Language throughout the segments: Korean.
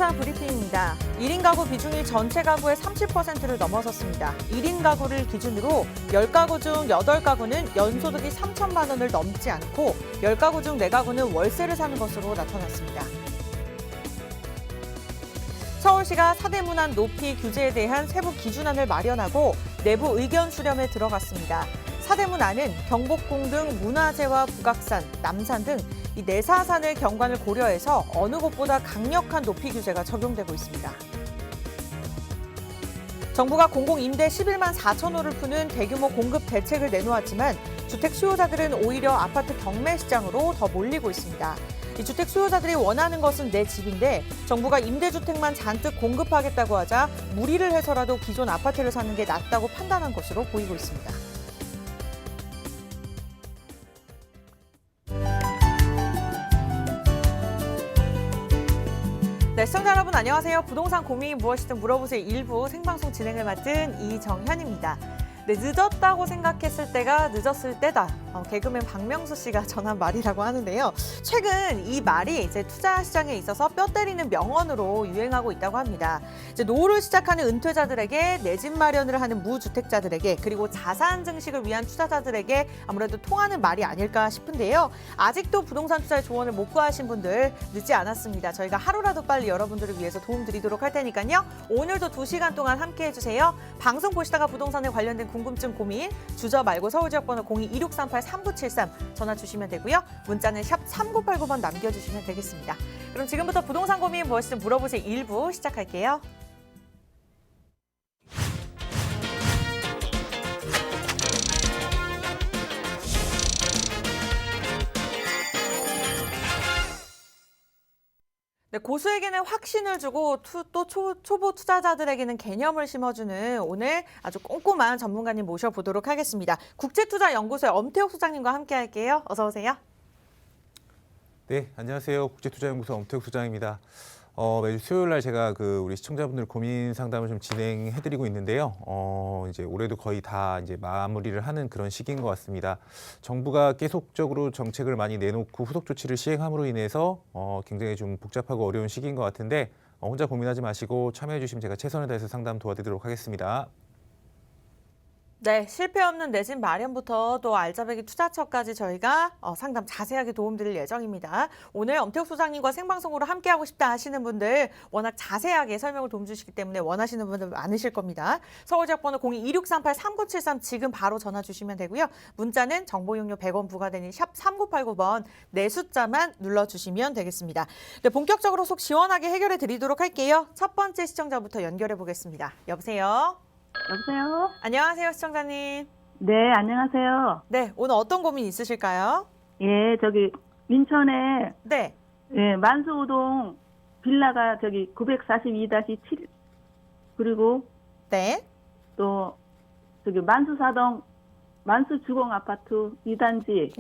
부동산 브리핑입니다. 1인 가구 비중이 전체 가구의 30%를 넘어섰습니다. 1인 가구를 기준으로 10가구 중 8가구는 연소득이 3천만 원을 넘지 않고 10가구 중 4가구는 월세를 사는 것으로 나타났습니다. 서울시가 사대문안 높이 규제에 대한 세부 기준안을 마련하고 내부 의견 수렴에 들어갔습니다. 사대문안은 경복궁 등 문화재와 북악산, 남산 등 이 내사산의 경관을 고려해서 어느 곳보다 강력한 높이 규제가 적용되고 있습니다. 정부가 공공임대 11만 4천 호를 푸는 대규모 공급 대책을 내놓았지만 주택 수요자들은 오히려 아파트 경매 시장으로 더 몰리고 있습니다. 이 주택 수요자들이 원하는 것은 내 집인데 정부가 임대주택만 잔뜩 공급하겠다고 하자 무리를 해서라도 기존 아파트를 사는 게 낫다고 판단한 것으로 보이고 있습니다. 네, 시청자 여러분 안녕하세요. 부동산 고민이 무엇이든 물어보세요. 1부 생방송 진행을 맡은 이정현입니다. 네, 늦었다고 생각했을 때가 늦었을 때다. 개그맨 박명수 씨가 전한 말이라고 하는데요. 최근 이 말이 이제 투자 시장에 있어서 뼈 때리는 명언으로 유행하고 있다고 합니다. 이제 노후를 시작하는 은퇴자들에게 내 집 마련을 하는 무주택자들에게 그리고 자산 증식을 위한 투자자들에게 아무래도 통하는 말이 아닐까 싶은데요. 아직도 부동산 투자의 조언을 못 구하신 분들 늦지 않았습니다. 저희가 하루라도 빨리 여러분들을 위해서 도움 드리도록 할 테니까요. 오늘도 2시간 동안 함께해 주세요. 방송 보시다가 부동산에 관련된 궁금증 고민 주저 말고 서울 지역번호 02-2638-3973 전화 주시면 되고요. 문자는 샵 3989번 남겨주시면 되겠습니다. 그럼 지금부터 부동산 고민 무엇이든 물어보세요 1부 시작할게요. 네, 고수에게는 확신을 주고 또 초보 투자자들에게는 개념을 심어주는 오늘 아주 꼼꼼한 전문가님 모셔보도록 하겠습니다. 국제투자연구소의 엄태욱 소장님과 함께 할게요. 어서 오세요. 네, 안녕하세요. 국제투자연구소 엄태욱 소장입니다. 매주 수요일 날 제가 우리 시청자분들 고민 상담을 좀 진행해드리고 있는데요. 이제 올해도 거의 다 이제 마무리를 하는 그런 시기인 것 같습니다. 정부가 계속적으로 정책을 많이 내놓고 후속 조치를 시행함으로 인해서 굉장히 좀 복잡하고 어려운 시기인 것 같은데 혼자 고민하지 마시고 참여해 주시면 제가 최선을 다해서 상담 도와드리도록 하겠습니다. 네, 실패 없는 내 집 마련부터 또 알짜배기 투자처까지 저희가 상담 자세하게 도움드릴 예정입니다. 오늘 엄태욱 소장님과 생방송으로 함께하고 싶다 하시는 분들 워낙 자세하게 설명을 도움 주시기 때문에 원하시는 분들 많으실 겁니다. 서울 지역번호 02-2638-3973 지금 바로 전화 주시면 되고요. 문자는 정보 이용료 100원 부과되는 샵 3989번 내 숫자만 눌러주시면 되겠습니다. 네, 본격적으로 속 시원하게 해결해 드리도록 할게요. 첫 번째 시청자부터 연결해 보겠습니다. 여보세요? 여보세요? 안녕하세요, 시청자님. 네, 안녕하세요. 네, 오늘 어떤 고민 있으실까요? 예, 저기 민천에 네. 예, 만수우동 빌라가 저기 942-7 그리고 네. 또 저기 만수사동 만수주공 아파트 2단지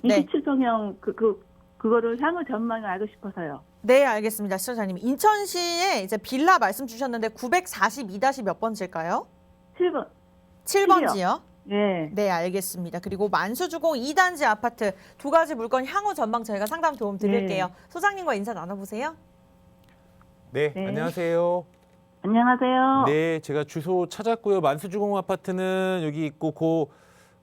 네. 27평형 그거를 향후 전망을 알고 싶어서요. 네, 알겠습니다. 시청자님. 인천시에 이제 빌라 말씀 주셨는데 942- 몇 번째일까요? 7번. 7번지요? 예. 네, 알겠습니다. 그리고 만수주공 2단지 아파트 두 가지 물건 향후 전망 저희가 상담 도움 드릴게요. 네. 소장님과 인사 나눠보세요. 네, 네. 안녕하세요. 안녕하세요. 네, 제가 주소 찾았고요. 만수주공 아파트는 여기 있고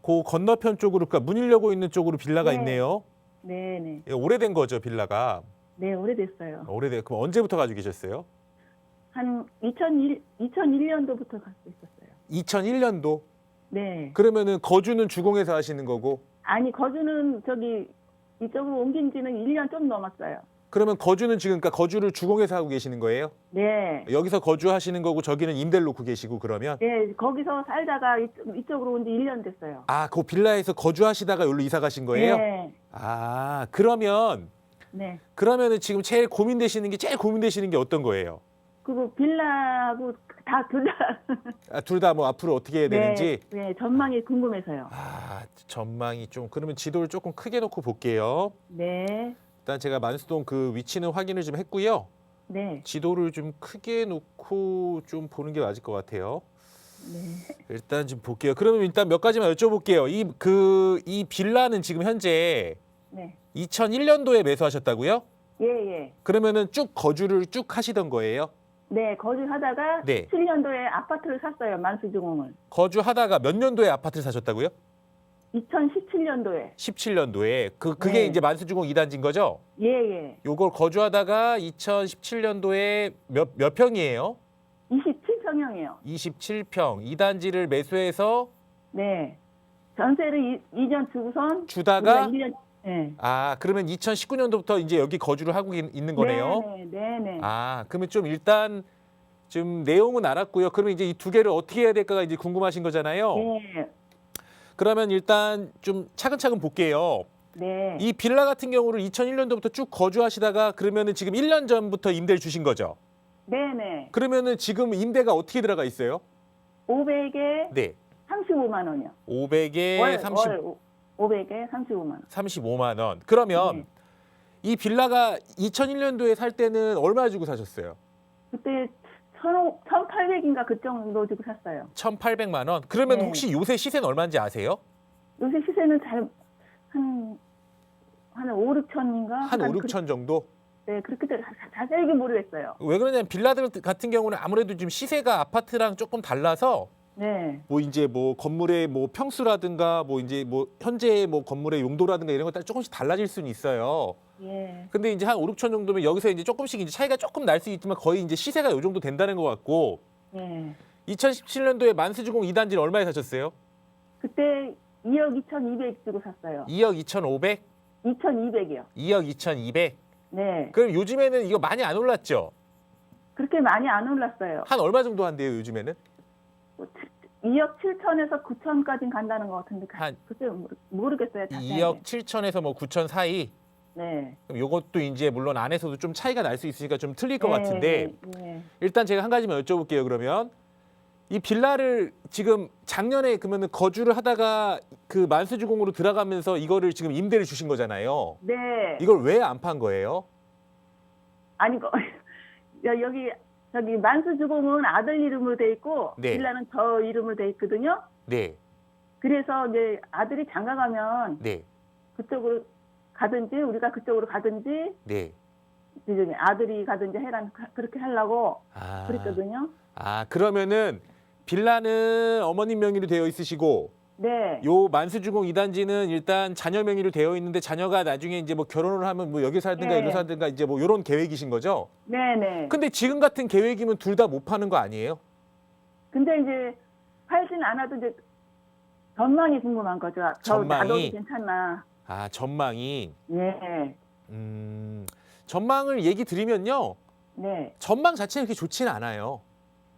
그 건너편 쪽으로, 그러니까 문 열려고 있는 쪽으로 빌라가 네. 있네요. 네, 네. 예, 오래된 거죠, 빌라가. 네, 오래됐어요. 그럼 언제부터 가지고 계셨어요? 한 2001년도부터 갖고 있었어요. 2001년도? 네. 그러면은 거주는 주공에서 하시는 거고, 아니, 거주는 저기 이쪽으로 옮긴 지는 1년 좀 넘었어요. 그러면 거주는 지금, 그러니까 거주를 주공에서 하고 계시는 거예요? 네. 여기서 거주하시는 거고 저기는 임대를 놓고 계시고 그러면? 네, 거기서 살다가 이쪽으로 온 지 1년 됐어요. 아, 그 빌라에서 거주하시다가 여기로 이사 가신 거예요? 네. 아, 네. 그러면은 지금 제일 고민되시는 게 어떤 거예요? 그리고 빌라하고 다 둘 다. 아, 둘 다 뭐 앞으로 어떻게 해야 되는지? 네, 전망이 궁금해서요. 아, 전망이 좀, 그러면 지도를 조금 크게 놓고 볼게요. 네. 일단 제가 만수동 그 위치는 확인을 좀 했고요. 네. 지도를 좀 크게 놓고 좀 보는 게 맞을 것 같아요. 네. 일단 좀 볼게요. 그러면 일단 몇 가지만 여쭤볼게요. 이 빌라는 지금 현재 네. 2001년도에 매수하셨다고요? 예, 예. 그러면은 쭉 거주를 쭉 하시던 거예요? 네, 거주하다가 네. 17년도에 아파트를 샀어요. 만수주공을. 거주하다가 몇 년도에 아파트를 사셨다고요? 2017년도에. 17년도에. 그게 네. 이제 만수주공 2단지인 거죠? 예, 예. 요걸 거주하다가 2017년도에 몇 평이에요? 27평형이요. 27평. 2단지를 매수해서 네. 전세를 2년 주고선 주다가 1년. 네. 아, 그러면 2019년도부터 이제 여기 거주를 하고 있는 거네요. 네, 네, 네. 아, 그러면 좀 일단 좀 내용은 알았고요. 그러면 이제 이 두 개를 어떻게 해야 될까가 이제 궁금하신 거잖아요. 네. 그러면 일단 좀 차근차근 볼게요. 네. 이 빌라 같은 경우를 2001년도부터 쭉 거주하시다가 그러면은 지금 1년 전부터 임대를 주신 거죠. 네, 네. 그러면은 지금 임대가 어떻게 들어가 있어요? 500에 네. 35만 원이요. 500에 500에 35만 원. 35만 원. 그러면 네. 이 빌라가 2001년도에 살 때는 얼마 주고 사셨어요? 그때 1,800인가 그 정도 주고 샀어요. 1,800만 원. 그러면 네. 혹시 요새 시세는 얼마인지 아세요? 요새 시세는 한 5, 6천인가? 한 5, 6천 정도? 네, 그렇게 자세히 모르겠어요. 왜 그러냐면 빌라들 같은 경우는 아무래도 좀 시세가 아파트랑 조금 달라서 네. 뭐 이제 뭐 건물의 뭐 평수라든가 뭐 이제 뭐 현재 뭐 건물의 용도라든가 이런 것들 조금씩 달라질 수는 있어요. 예. 근데 이제 한 5, 6천 정도면 여기서 이제 조금씩 이제 차이가 조금 날 수 있지만 거의 이제 시세가 요 정도 된다는 것 같고 예. 2017년도에 만수주공 2단지를 얼마에 사셨어요? 그때 2억 2,200 주고 샀어요. 2억 2,500? 2,200이요. 2억 2,200? 네. 그럼 요즘에는 이거 많이 안 올랐죠? 그렇게 많이 안 올랐어요. 한 얼마 정도 한대요, 요즘에는? 2억 7천에서 9천까지 간다는 것 같은데 한 그때 모르겠어요. 자세하게. 2억 7천에서 뭐 9천 사이? 네. 그럼 요것도 이제 물론 안에서도 좀 차이가 날 수 있으니까 좀 틀릴 것 같은데 네. 일단 제가 한 가지만 여쭤볼게요. 그러면 이 빌라를 지금 작년에 그러면 거주를 하다가 그 만수주공으로 들어가면서 이거를 지금 임대를 주신 거잖아요. 네. 이걸 왜 안 판 거예요? 아니 여기 저기 만수주공은 아들 이름으로 돼 있고 네. 빌라는 저 이름으로 돼 있거든요. 네, 그래서 이제 아들이 장가 가면 네, 그쪽으로 가든지 우리가 그쪽으로 가든지 네. 이제 아들이 가든지 그렇게 하려고 아, 그랬거든요. 아 그러면은 빌라는 어머님 명의로 되어 있으시고 네. 요 만수주공 2단지는 일단 자녀 명의로 되어 있는데 자녀가 나중에 이제 뭐 결혼을 하면 뭐 여기 살든가 네. 여기로 살든가 이제 뭐 요런 계획이신 거죠? 네네. 근데 지금 같은 계획이면 둘 다 못 파는 거 아니에요? 근데 이제 팔진 않아도 이제 전망이 궁금한 거죠. 전망이? 나도 괜찮나. 아 전망이 예. 전망을 얘기 드리면요. 네. 전망 자체는 그렇게 좋지는 않아요.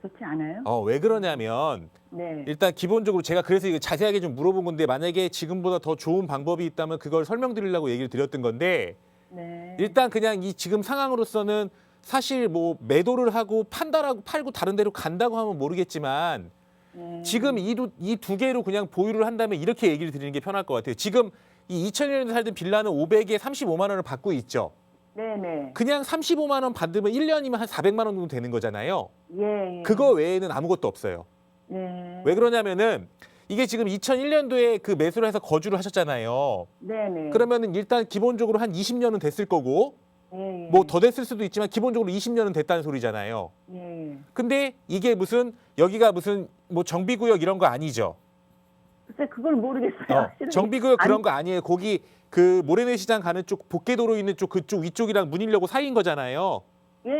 좋지 않아요? 왜 그러냐면 네. 일단 기본적으로 제가 그래서 이거 자세하게 좀 물어본 건데 만약에 지금보다 더 좋은 방법이 있다면 그걸 설명드리려고 얘기를 드렸던 건데 네. 일단 그냥 이 지금 상황으로서는 사실 뭐 매도를 하고 팔고 다른 데로 간다고 하면 모르겠지만 네. 지금 이 두 개로 그냥 보유를 한다면 이렇게 얘기를 드리는 게 편할 것 같아요. 지금 이 2000년에 살던 빌라는 500에 35만 원을 받고 있죠. 네네. 그냥 35만 원 받으면 1년이면 한 400만 원 정도 되는 거잖아요. 예. 그거 외에는 아무것도 없어요. 네. 왜 그러냐면은 이게 지금 2001년도에 그 매수를 해서 거주를 하셨잖아요. 네네. 그러면은 일단 기본적으로 한 20년은 됐을 거고 예. 뭐 더 됐을 수도 있지만 기본적으로 20년은 됐다는 소리잖아요. 예. 근데 이게 무슨 여기가 무슨 뭐 정비구역 이런 거 아니죠? 글쎄 그걸 모르겠어요. 실은. 정비구역 아니, 그런 거 아니에요. 거기 그 모래내 시장 가는 쪽 복개도로 있는 쪽 그쪽 위쪽이랑 문일려고 사이인 거잖아요. 예.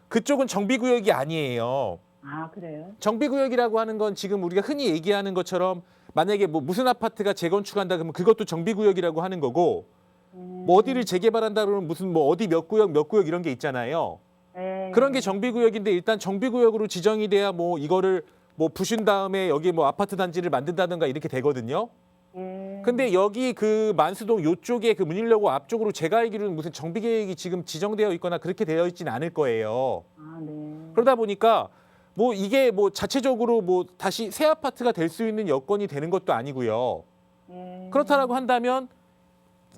그쪽은 정비구역이 아니에요. 아 그래요? 정비구역이라고 하는 건 지금 우리가 흔히 얘기하는 것처럼 만약에 뭐 무슨 아파트가 재건축한다 그러면 그것도 정비구역이라고 하는 거고 뭐 어디를 재개발한다 그러면 무슨 뭐 어디 몇 구역 이런 게 있잖아요. 예. 그런 게 정비구역인데 일단 정비구역으로 지정이 돼야 뭐 이거를 뭐 부신 다음에 여기 뭐 아파트 단지를 만든다든가 이렇게 되거든요. 예. 근데 여기 그 만수동 요쪽에 그 문일려고 앞쪽으로 제가 알기로는 무슨 정비 계획이 지금 지정되어 있거나 그렇게 되어 있지는 않을 거예요. 아 네. 그러다 보니까 뭐 이게 뭐 자체적으로 뭐 다시 새 아파트가 될 수 있는 여건이 되는 것도 아니고요. 예. 그렇다라고 한다면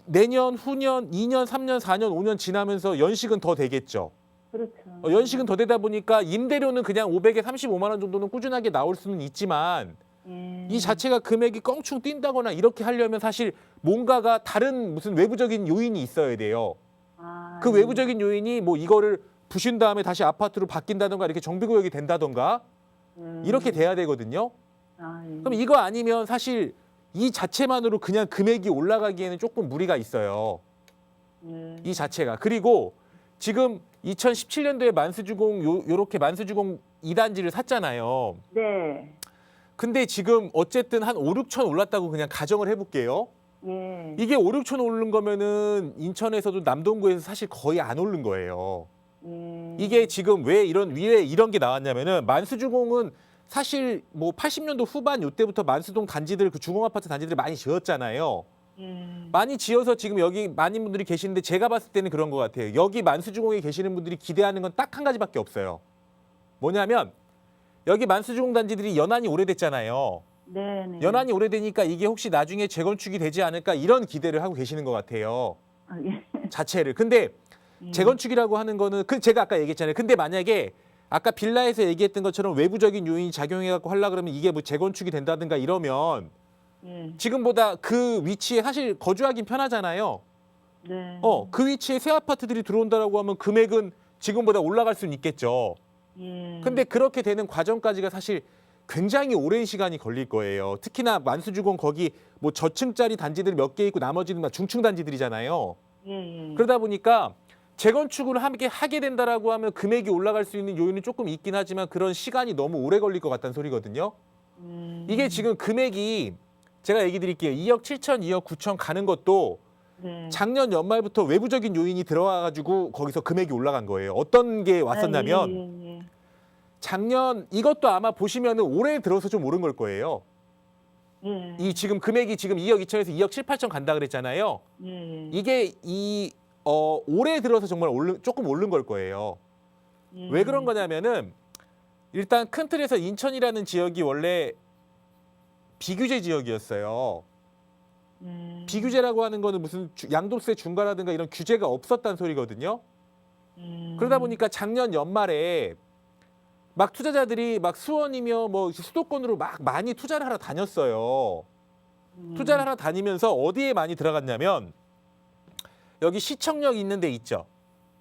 내년, 후년, 2년, 3년, 4년, 5년 지나면서 연식은 더 되겠죠. 그렇죠. 연식은 더 되다 보니까 임대료는 그냥 500에 35만 원 정도는 꾸준하게 나올 수는 있지만 예. 이 자체가 금액이 껑충 뛴다거나 이렇게 하려면 사실 뭔가가 다른 무슨 외부적인 요인이 있어야 돼요. 아 그 외부적인 요인이 뭐 이거를 부신 다음에 다시 아파트로 바뀐다던가 이렇게 정비구역이 된다던가 이렇게 돼야 되거든요. 그럼 이거 아니면 사실 이 자체만으로 그냥 금액이 올라가기에는 조금 무리가 있어요. 이 자체가. 그리고 지금 2017년도에 만수주공 요렇게 만수주공 2단지를 샀잖아요. 네. 근데 지금 어쨌든 한 5, 6천 올랐다고 그냥 가정을 해볼게요. 예. 이게 5, 6천 오른 거면은 인천에서도 남동구에서 사실 거의 안 오른 거예요. 이게 지금 왜 이런 게 나왔냐면은 만수주공은 사실 뭐 80년도 후반 요때부터 만수동 단지들 그 주공 아파트 단지들 많이 지었잖아요. 많이 지어서 지금 여기 많은 분들이 계시는데 제가 봤을 때는 그런 것 같아요. 여기 만수주공에 계시는 분들이 기대하는 건 딱 한 가지밖에 없어요. 뭐냐면 여기 만수주공 단지들이 연한이 오래됐잖아요. 네. 연한이 오래되니까 이게 혹시 나중에 재건축이 되지 않을까 이런 기대를 하고 계시는 것 같아요. 예. 자체를. 근데 재건축이라고 하는 거는 제가 아까 얘기했잖아요. 근데 만약에 아까 빌라에서 얘기했던 것처럼 외부적인 요인이 작용해갖고 하려 그러면 이게 뭐 재건축이 된다든가 이러면 지금보다 그 위치에 사실 거주하긴 편하잖아요. 네. 그 위치에 새 아파트들이 들어온다라고 하면 금액은 지금보다 올라갈 수는 있겠죠. 근데 그렇게 되는 과정까지가 사실 굉장히 오랜 시간이 걸릴 거예요. 특히나 만수주공 거기 뭐 저층짜리 단지들 몇 개 있고 나머지는 막 중층 단지들이잖아요. 그러다 보니까 재건축을 하게 된다라고 하면 금액이 올라갈 수 있는 요인은 조금 있긴 하지만 그런 시간이 너무 오래 걸릴 것 같다는 소리거든요. 이게 지금 금액이 제가 얘기 드릴게요. 2억 7천, 2억 9천 가는 것도 작년 연말부터 외부적인 요인이 들어와가지고 거기서 금액이 올라간 거예요. 어떤 게 왔었냐면 작년 이것도 아마 보시면은 올해 들어서 좀 오른 걸 거예요. 이 지금 금액이 지금 2억 2천에서 2억 7, 8천 간다 그랬잖아요. 이게 올해 들어서 정말 조금 오른 걸 거예요. 왜 그런 거냐면은 일단 큰 틀에서 인천이라는 지역이 원래 비규제 지역이었어요. 비규제라고 하는 거는 무슨 양도세 중과라든가 이런 규제가 없었다는 소리거든요. 그러다 보니까 작년 연말에 막 투자자들이 막 수원이며 뭐 수도권으로 막 많이 투자를 하러 다녔어요. 투자를 하러 다니면서 어디에 많이 들어갔냐면 여기 시청역 있는 데 있죠.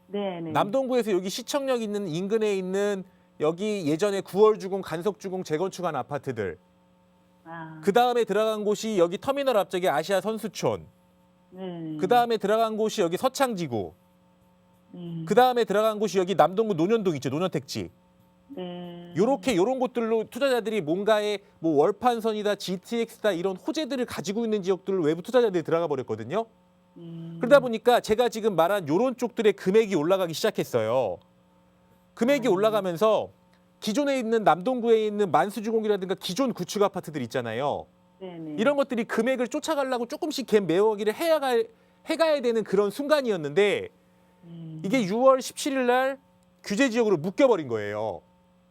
네. 남동구에서 여기 시청역 있는 인근에 있는 여기 예전에 9월 주공, 간석 주공 재건축한 아파트들. 그 다음에 들어간 곳이 여기 터미널 앞쪽에 아시아 선수촌. 그 다음에 들어간 곳이 여기 서창지구. 그 다음에 들어간 곳이 여기 남동구 논현동 있죠. 논현택지. 요런 곳들로 투자자들이 뭔가의 뭐 월판선이다, GTX다 이런 호재들을 가지고 있는 지역들을 외부 투자자들이 들어가 버렸거든요. 그러다 보니까 제가 지금 말한 요런 쪽들의 금액이 올라가기 시작했어요. 금액이 올라가면서 기존에 있는 남동구에 있는 만수주공이라든가 기존 구축 아파트들 있잖아요. 이런 것들이 금액을 쫓아가려고 조금씩 갭 메워기를 해가야 되는 그런 순간이었는데 이게 6월 17일 날 규제 지역으로 묶여버린 거예요.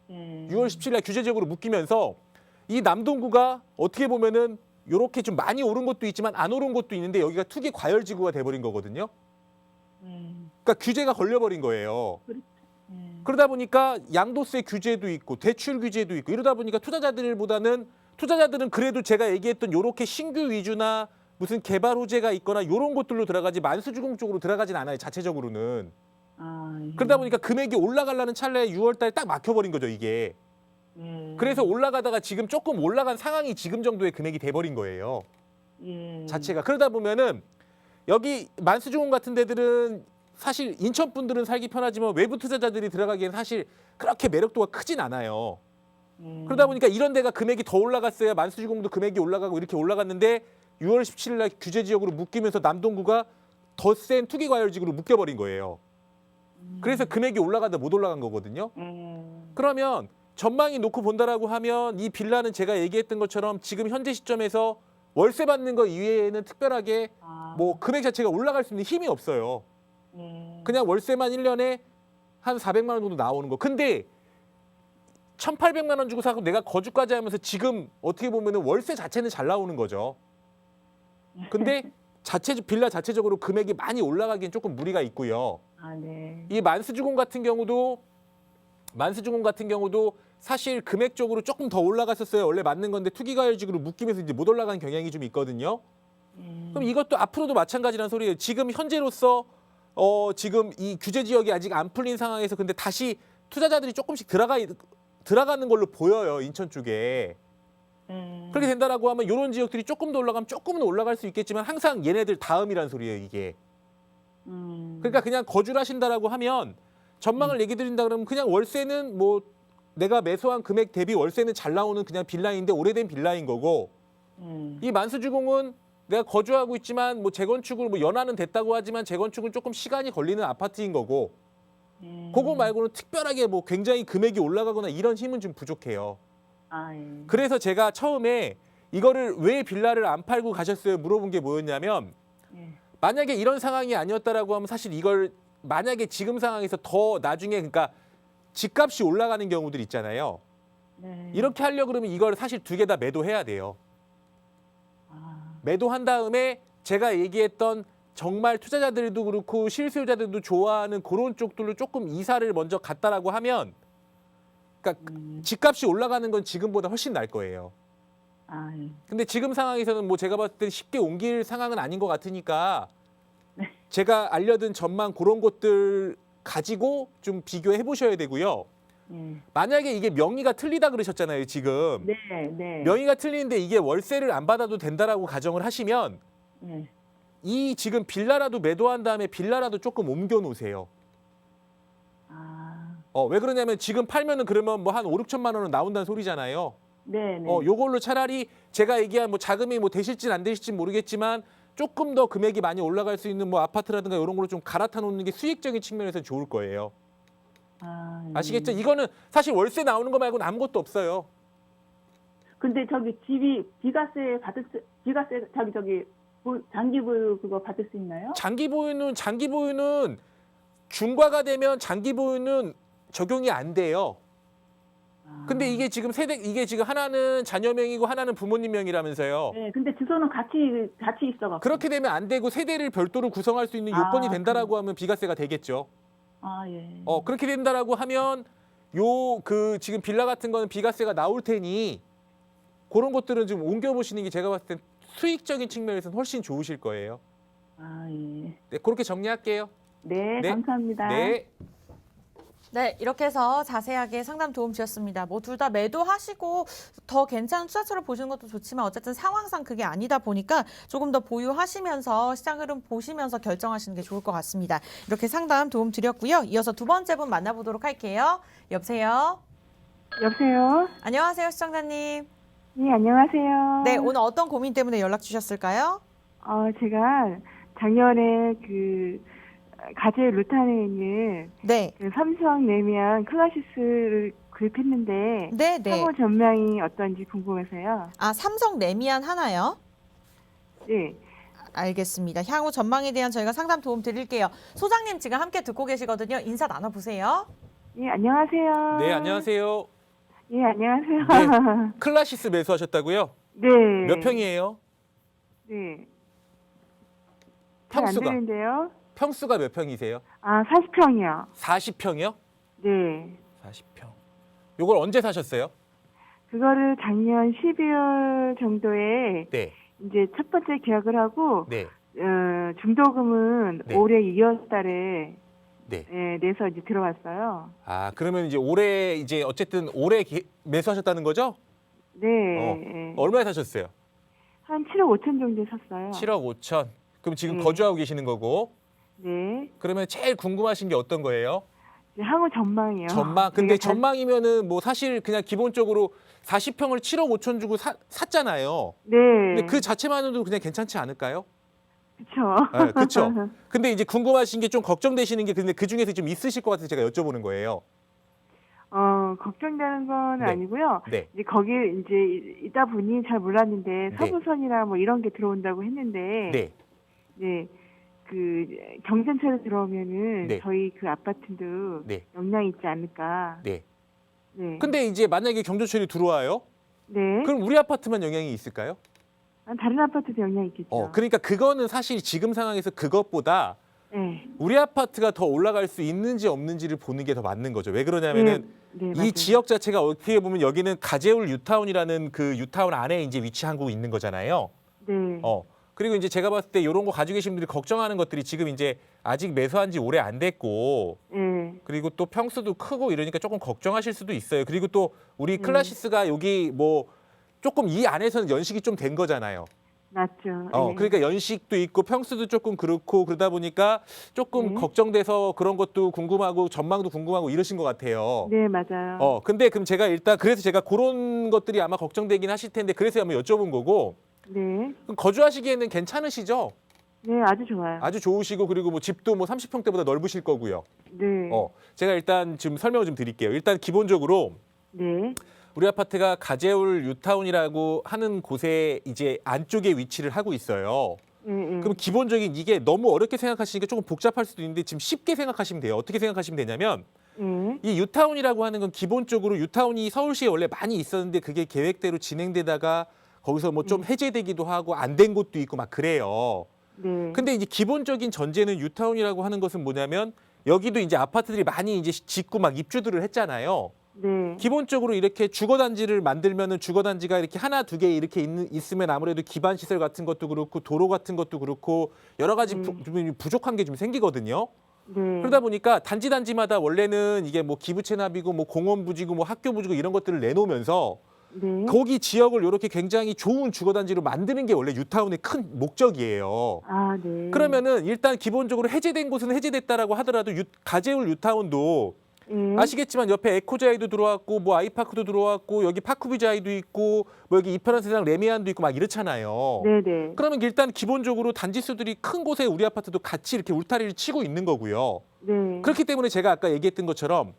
6월 17일 날 규제 지역으로 묶이면서 이 남동구가 어떻게 보면은 이렇게 좀 많이 오른 것도 있지만 안 오른 것도 있는데 여기가 투기 과열지구가 돼버린 거거든요. 그러니까 규제가 걸려버린 거예요. 그러다 보니까 양도세 규제도 있고 대출 규제도 있고 이러다 보니까 투자자들은 그래도 제가 얘기했던 요렇게 신규 위주나 무슨 개발 호재가 있거나 요런 것들로 들어가지 만수주공 쪽으로 들어가진 않아요. 자체적으로는. 그러다 보니까 금액이 올라가려는 찰나에 6월 달에 딱 막혀버린 거죠, 이게. 그래서 올라가다가 지금 조금 올라간 상황이 지금 정도의 금액이 돼버린 거예요. 자체가. 그러다 보면은 여기 만수주공 같은 데들은 사실 인천 분들은 살기 편하지만 외부 투자자들이 들어가기엔 사실 그렇게 매력도가 크진 않아요. 그러다 보니까 이런 데가 금액이 더 올라갔어야 만수주공도 금액이 올라가고 이렇게 올라갔는데 6월 17일 날 규제 지역으로 묶이면서 남동구가 더 센 투기 과열지구로 묶여버린 거예요. 그래서 금액이 올라가다 못 올라간 거거든요. 그러면 전망이 놓고 본다라고 하면 이 빌라는 제가 얘기했던 것처럼 지금 현재 시점에서 월세 받는 거 이외에는 특별하게 뭐 금액 자체가 올라갈 수 있는 힘이 없어요. 그냥 월세만 1년에 한 400만 원 정도 나오는 거. 근데 1,800만 원 주고 사고 내가 거주까지 하면서 지금 어떻게 보면은 월세 자체는 잘 나오는 거죠. 근데 빌라 자체적으로 금액이 많이 올라가기엔 조금 무리가 있고요. 이 만수주공 같은 경우도 사실 금액적으로 조금 더 올라갔었어요. 원래 맞는 건데 투기과열지구로 묶이면서 이제 못 올라간 경향이 좀 있거든요. 그럼 이것도 앞으로도 마찬가지란 소리예요. 지금 현재로서 지금 이 규제 지역이 아직 안 풀린 상황에서 근데 다시 투자자들이 조금씩 들어가는 걸로 보여요. 인천 쪽에. 그렇게 된다라고 하면 이런 지역들이 조금 더 올라가면 조금은 올라갈 수 있겠지만 항상 얘네들 다음이란 소리예요, 이게. 그러니까 그냥 거주를 하신다라고 하면 전망을 얘기 드린다 그러면 그냥 월세는 뭐 내가 매수한 금액 대비 월세는 잘 나오는 그냥 빌라인데 오래된 빌라인 거고 이 만수주공은 내가 거주하고 있지만 뭐 재건축을 뭐 연한은 됐다고 하지만 재건축은 조금 시간이 걸리는 아파트인 거고 그거 말고는 특별하게 뭐 굉장히 금액이 올라가거나 이런 힘은 좀 부족해요. 아, 예. 그래서 제가 처음에 이거를 왜 빌라를 안 팔고 가셨어요 물어본 게 뭐였냐면 예. 만약에 이런 상황이 아니었다라고 하면 사실 이걸 만약에 지금 상황에서 더 나중에 그러니까 집값이 올라가는 경우들 있잖아요. 네. 이렇게 하려고 그러면 이걸 사실 두 개 다 매도해야 돼요. 아, 매도한 다음에 제가 얘기했던 정말 투자자들도 그렇고 실수요자들도 좋아하는 그런 쪽들로 조금 이사를 먼저 갔다라고 하면 그러니까 집값이 올라가는 건 지금보다 훨씬 날 거예요. 아, 예. 근데 지금 상황에서는 뭐 제가 봤을 때 쉽게 옮길 상황은 아닌 것 같으니까 네. 제가 알려둔 전망 그런 것들 가지고 좀 비교해 보셔야 되고요. 예. 만약에 이게 명의가 틀리다 그러셨잖아요, 지금. 네, 네. 명의가 틀리는데 이게 월세를 안 받아도 된다라고 가정을 하시면 예. 이 지금 빌라라도 매도한 다음에 빌라라도 조금 옮겨 놓으세요. 아, 왜 그러냐면 지금 팔면은 그러면 뭐 한 5, 6천만 원은 나온다는 소리잖아요. 네, 네. 요걸로 차라리 제가 얘기한 뭐 자금이 뭐 되실진 안 되실진 모르겠지만 조금 더 금액이 많이 올라갈 수 있는 뭐 아파트라든가 이런 걸로 좀 갈아타 놓는 게 수익적인 측면에서 좋을 거예요. 아, 예. 아시겠죠? 이거는 사실 월세 나오는 거 말고는 아무것도 없어요. 근데 저기 집이 비과세 저기 장기 보유 그거 받을 수 있나요? 장기 보유는 중과가 되면 장기 보유는 적용이 안 돼요. 근데 이게 지금 이게 지금 하나는 자녀 명이고 하나는 부모님 명이라면서요. 네, 근데 주소는 같이 있어갖고. 그렇게 되면 안 되고 세대를 별도로 구성할 수 있는 요건이 된다라고 하면 비과세가 되겠죠. 아, 예. 그렇게 된다라고 하면 지금 빌라 같은 거는 비과세가 나올 테니 그런 것들은 좀 옮겨보시는 게 제가 봤을 땐 수익적인 측면에서는 훨씬 좋으실 거예요. 아, 예. 네, 그렇게 정리할게요. 네, 네. 감사합니다. 네. 네, 이렇게 해서 자세하게 상담 도움 주셨습니다. 뭐 둘 다 매도하시고 더 괜찮은 투자처를 보시는 것도 좋지만 어쨌든 상황상 그게 아니다 보니까 조금 더 보유하시면서 시장 흐름 보시면서 결정하시는 게 좋을 것 같습니다. 이렇게 상담 도움 드렸고요. 이어서 두 번째 분 만나보도록 할게요. 여보세요? 여보세요? 안녕하세요, 시청자님. 네, 안녕하세요. 네, 오늘 어떤 고민 때문에 연락 주셨을까요? 제가 작년에 가재 루탄에 있는 네. 삼성 내면 클라시스를 구입했는데 네, 네. 향후 전망이 어떤지 궁금해서요. 아, 삼성 레미안 하나요? 네. 알겠습니다. 향후 전망에 대한 저희가 상담 도움 드릴게요. 소장님 지금 함께 듣고 계시거든요. 인사 나눠보세요. 네, 안녕하세요. 네, 안녕하세요. 네, 안녕하세요. 네. 클라시스 매수하셨다고요? 네. 몇 평이에요? 네. 잘 안 평수가? 되는데요. 평수가 몇 평이세요? 40평이요. 40평이요? 네. 40평. 요걸 언제 사셨어요? 그거를 작년 12월 정도에 네. 이제 첫 번째 계약을 하고 네. 중도금은 네. 올해 2월 달에 네. 내서 이제 들어왔어요. 그러면 이제 올해 어쨌든 올해 매수하셨다는 거죠? 네. 얼마에 사셨어요? 한 7억 5천 정도 샀어요. 7억 5천. 그럼 지금 네. 거주하고 계시는 거고. 네. 그러면 제일 궁금하신 게 어떤 거예요? 이제 향후 전망이요. 전망. 근데 제가 전망이면은 뭐 사실 그냥 기본적으로 40평을 7억 5천 주고 샀잖아요. 네. 근데 그 자체만으로도 그냥 괜찮지 않을까요? 그렇죠. 네, 그렇죠. 근데 이제 궁금하신 게 좀 걱정되시는 게 근데 그 중에서 좀 있으실 것 같아서 제가 여쭤보는 거예요. 걱정되는 건 네. 아니고요. 네. 이제 거기 이제 있다 보니 잘 몰랐는데 서부선이나 뭐 이런 게 들어온다고 했는데 네. 네. 경전철에 들어오면은 네. 저희 그 아파트도 네. 영향이 있지 않을까. 네. 네. 근데 이제 만약에 경조철이 들어와요? 네. 그럼 우리 아파트만 영향이 있을까요? 다른 아파트도 영향이 있겠죠. 그러니까 그거는 사실 지금 상황에서 그것보다 네. 우리 아파트가 더 올라갈 수 있는지 없는지를 보는 게 더 맞는 거죠. 왜 그러냐면은 네, 이 맞아요. 지역 자체가 어떻게 보면 여기는 가제울 유타운이라는 그 유타운 안에 이제 위치하고 있는 거잖아요. 네. 그리고 이제 제가 봤을 때 이런 거 가지고 계신 분들이 걱정하는 것들이 지금 이제 아직 매수한 지 오래 안 됐고 예. 그리고 또 평수도 크고 이러니까 조금 걱정하실 수도 있어요. 그리고 또 우리 클라시스가 여기 뭐 조금 이 안에서는 연식이 좀 된 거잖아요. 맞죠. 예. 그러니까 연식도 있고 평수도 조금 그렇고 그러다 보니까 조금 걱정돼서 그런 것도 궁금하고 전망도 궁금하고 이러신 것 같아요. 네, 맞아요. 근데 그럼 제가 일단 그래서 제가 그런 것들이 아마 걱정되긴 하실 텐데 그래서 한번 여쭤본 거고 네. 그럼 거주하시기에는 괜찮으시죠? 네, 아주 좋아요. 아주 좋으시고 그리고 뭐 집도 뭐 30평대보다 넓으실 거고요. 네. 제가 일단 지금 설명을 좀 드릴게요. 일단 기본적으로 네. 우리 아파트가 가재울 뉴타운이라고 하는 곳에 이제 안쪽에 위치를 하고 있어요. 예, 예. 그럼 기본적인 이게 너무 어렵게 생각하시니까 조금 복잡할 수도 있는데 지금 쉽게 생각하시면 돼요. 어떻게 생각하시면 되냐면 예. 이 유타운이라고 하는 건 기본적으로 유타운이 서울시에 원래 많이 있었는데 그게 계획대로 진행되다가 거기서 뭐 좀 해제되기도 하고 안 된 곳도 있고 막 그래요. 네. 근데 이제 기본적인 전제는 유타운이라고 하는 것은 뭐냐면 여기도 이제 아파트들이 많이 이제 짓고 막 입주들을 했잖아요. 네. 기본적으로 이렇게 주거단지를 만들면은 주거단지가 이렇게 하나 두 개 이렇게 있으면 아무래도 기반 시설 같은 것도 그렇고 도로 같은 것도 그렇고 여러 가지 부족한 게 좀 생기거든요. 네. 그러다 보니까 단지마다 원래는 이게 뭐 기부 체납이고 뭐 공원 부지고 뭐 학교 부지고 이런 것들을 내놓으면서 네. 거기 지역을 이렇게 굉장히 좋은 주거단지로 만드는 게 원래 유타운의 큰 목적이에요. 아, 네. 그러면은 일단 기본적으로 해제된 곳은 해제됐다라고 하더라도 가재울 유타운도 예. 아시겠지만 옆에 에코자이도 들어왔고 뭐 아이파크도 들어왔고 여기 파쿠비자이도 있고 뭐 여기 이편한 세상 레미안도 있고 막 이렇잖아요. 네, 네. 그러면 일단 기본적으로 단지수들이 큰 곳에 우리 아파트도 같이 이렇게 울타리를 치고 있는 거고요. 네. 그렇기 때문에 제가 아까 얘기했던 것처럼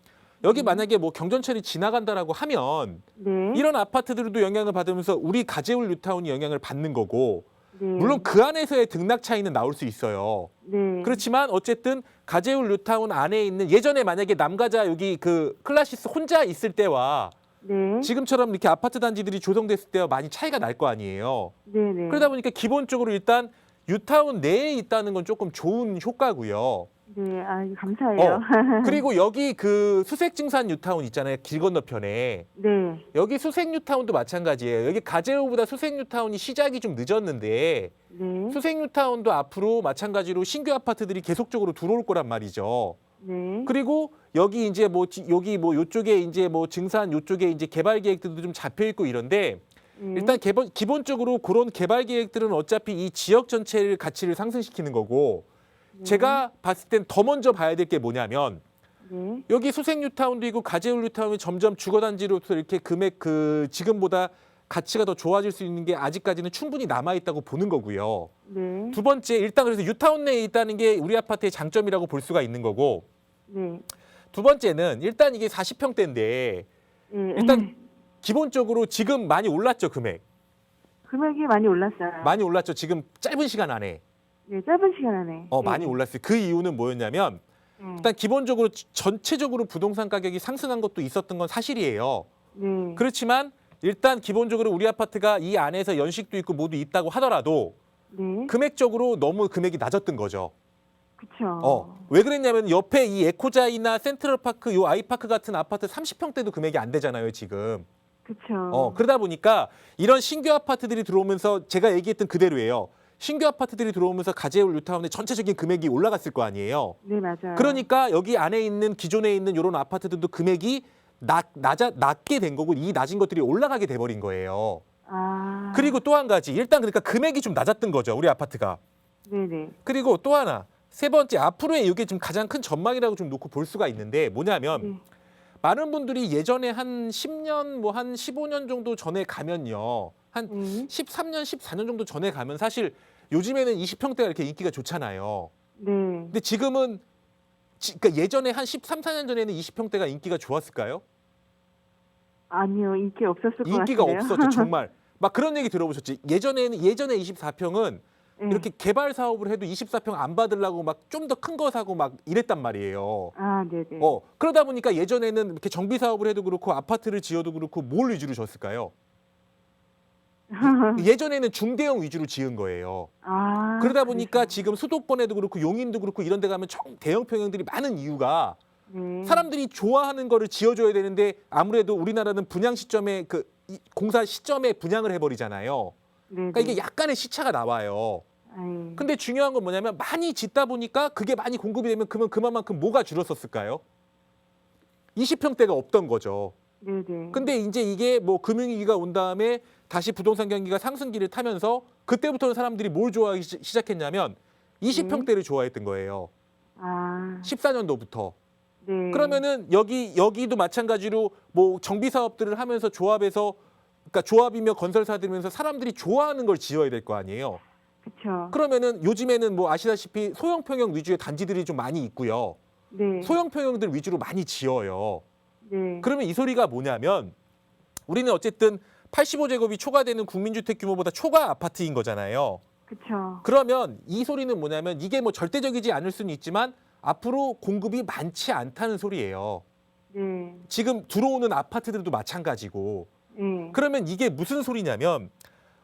여기 만약에 뭐 경전철이 지나간다라고 하면 네. 이런 아파트들도 영향을 받으면서 우리 가재울 뉴타운이 영향을 받는 거고 네. 물론 그 안에서의 등락 차이는 나올 수 있어요. 네. 그렇지만 어쨌든 가재울 뉴타운 안에 있는 예전에 만약에 남가자 여기 그 클라시스 혼자 있을 때와 네. 지금처럼 이렇게 아파트 단지들이 조성됐을 때와 많이 차이가 날 거 아니에요. 네, 네. 그러다 보니까 기본적으로 일단 뉴타운 내에 있다는 건 조금 좋은 효과고요. 네, 아, 감사해요. 그리고 여기 그 수색증산 뉴타운 있잖아요. 길 건너편에. 네. 여기 수색 뉴타운도 마찬가지예요. 여기 가재울보다 수색 뉴타운이 시작이 좀 늦었는데 네. 수색 뉴타운도 앞으로 마찬가지로 신규 아파트들이 계속적으로 들어올 거란 말이죠. 네. 그리고 여기 이제 뭐 여기 뭐 요쪽에 이제 뭐 증산 요쪽에 이제 개발 계획들도 좀 잡혀 있고 이런데 일단 기본적으로 그런 개발 계획들은 어차피 이 지역 전체를 가치를 상승시키는 거고 제가 봤을 땐 더 먼저 봐야 될 게 뭐냐면 네. 여기 수색 뉴타운도 있고 가재울 뉴타운이 점점 주거단지로서 이렇게 금액 그 지금보다 가치가 더 좋아질 수 있는 게 아직까지는 충분히 남아 있다고 보는 거고요. 네. 두 번째 일단 그래서 유타운 내에 있다는 게 우리 아파트의 장점이라고 볼 수가 있는 거고 네. 두 번째는 일단 이게 40평대인데 예. 일단 기본적으로 지금 많이 올랐죠 금액. 금액이 많이 올랐어요. 많이 올랐죠 지금 짧은 시간 안에. 네, 짧은 시간 안에. 많이 올랐어요. 그 이유는 뭐였냐면 일단 기본적으로 전체적으로 부동산 가격이 상승한 것도 있었던 건 사실이에요. 네. 그렇지만 일단 기본적으로 우리 아파트가 이 안에서 연식도 있고 모두 있다고 하더라도 네. 금액적으로 너무 금액이 낮았던 거죠. 그쵸. 왜 그랬냐면 옆에 이 에코자이나 센트럴파크, 요 아이파크 같은 아파트 30평대도 금액이 안 되잖아요, 지금. 그쵸. 그러다 보니까 이런 신규 아파트들이 들어오면서 제가 얘기했던 그대로예요. 신규 아파트들이 들어오면서 가재울 뉴타운의 전체적인 금액이 올라갔을 거 아니에요. 네, 맞아요. 그러니까 여기 안에 있는 기존에 있는 이런 아파트들도 금액이 낮게 된 거고 이 낮은 것들이 올라가게 돼버린 거예요. 아. 그리고 또 한 가지 일단 그러니까 금액이 좀 낮았던 거죠 우리 아파트가. 네네. 그리고 또 하나 세 번째 앞으로의 이게 좀 가장 큰 전망이라고 좀 놓고 볼 수가 있는데 뭐냐면 네. 많은 분들이 예전에 한 10년 뭐 한 15년 정도 전에 가면요 한 13년 14년 정도 전에 가면 사실 요즘에는 20평대가 이렇게 인기가 좋잖아요. 네. 근데 지금은 그러니까 예전에 한 13, 14년 전에는 20평대가 인기가 좋았을까요? 아니요, 인기 없었을 것 같아요. 인기가 없었죠 정말. 막 그런 얘기 들어보셨지. 예전에 24평은 네. 이렇게 개발 사업을 해도 24평 안 받으려고 막 좀 더 큰 거 사고 막 이랬단 말이에요. 아, 네네. 그러다 보니까 예전에는 이렇게 정비 사업을 해도 그렇고 아파트를 지어도 그렇고 뭘 위주로 졌을까요? 예전에는 중대형 위주로 지은 거예요. 아. 그러다 보니까 지금 수도권에도 그렇고 용인도 그렇고 이런 데 가면 대형 평형들이 많은 이유가 네. 사람들이 좋아하는 거를 지어줘야 되는데 아무래도 우리나라는 분양 시점에 공사 시점에 분양을 해버리잖아요. 네. 그러니까 이게 약간의 시차가 나와요. 예. 근데 중요한 건 뭐냐면 많이 짓다 보니까 그게 많이 공급이 되면 그러면 그만큼 뭐가 줄었었을까요? 20평대가 없던 거죠. 네네. 근데 이제 이게 뭐 금융위기가 온 다음에 다시 부동산 경기가 상승기를 타면서 그때부터는 사람들이 뭘 좋아하기 시작했냐면 20평대를 좋아했던 거예요. 아, 14년도부터. 네. 그러면은 여기도 마찬가지로 뭐 정비 사업들을 하면서 조합에서 그러니까 조합이며 건설사들이면서 사람들이 좋아하는 걸 지어야 될 거 아니에요. 그쵸. 그러면은 요즘에는 뭐 아시다시피 소형 평형 위주의 단지들이 좀 많이 있고요. 네. 소형 평형들 위주로 많이 지어요. 네. 그러면 이 소리가 뭐냐면 우리는 어쨌든 85제곱이 초과되는 국민주택 규모보다 초과 아파트인 거잖아요. 그쵸. 그러면 이 소리는 뭐냐면 이게 뭐 절대적이지 않을 수는 있지만 앞으로 공급이 많지 않다는 소리예요. 네. 지금 들어오는 아파트들도 마찬가지고. 네. 그러면 이게 무슨 소리냐면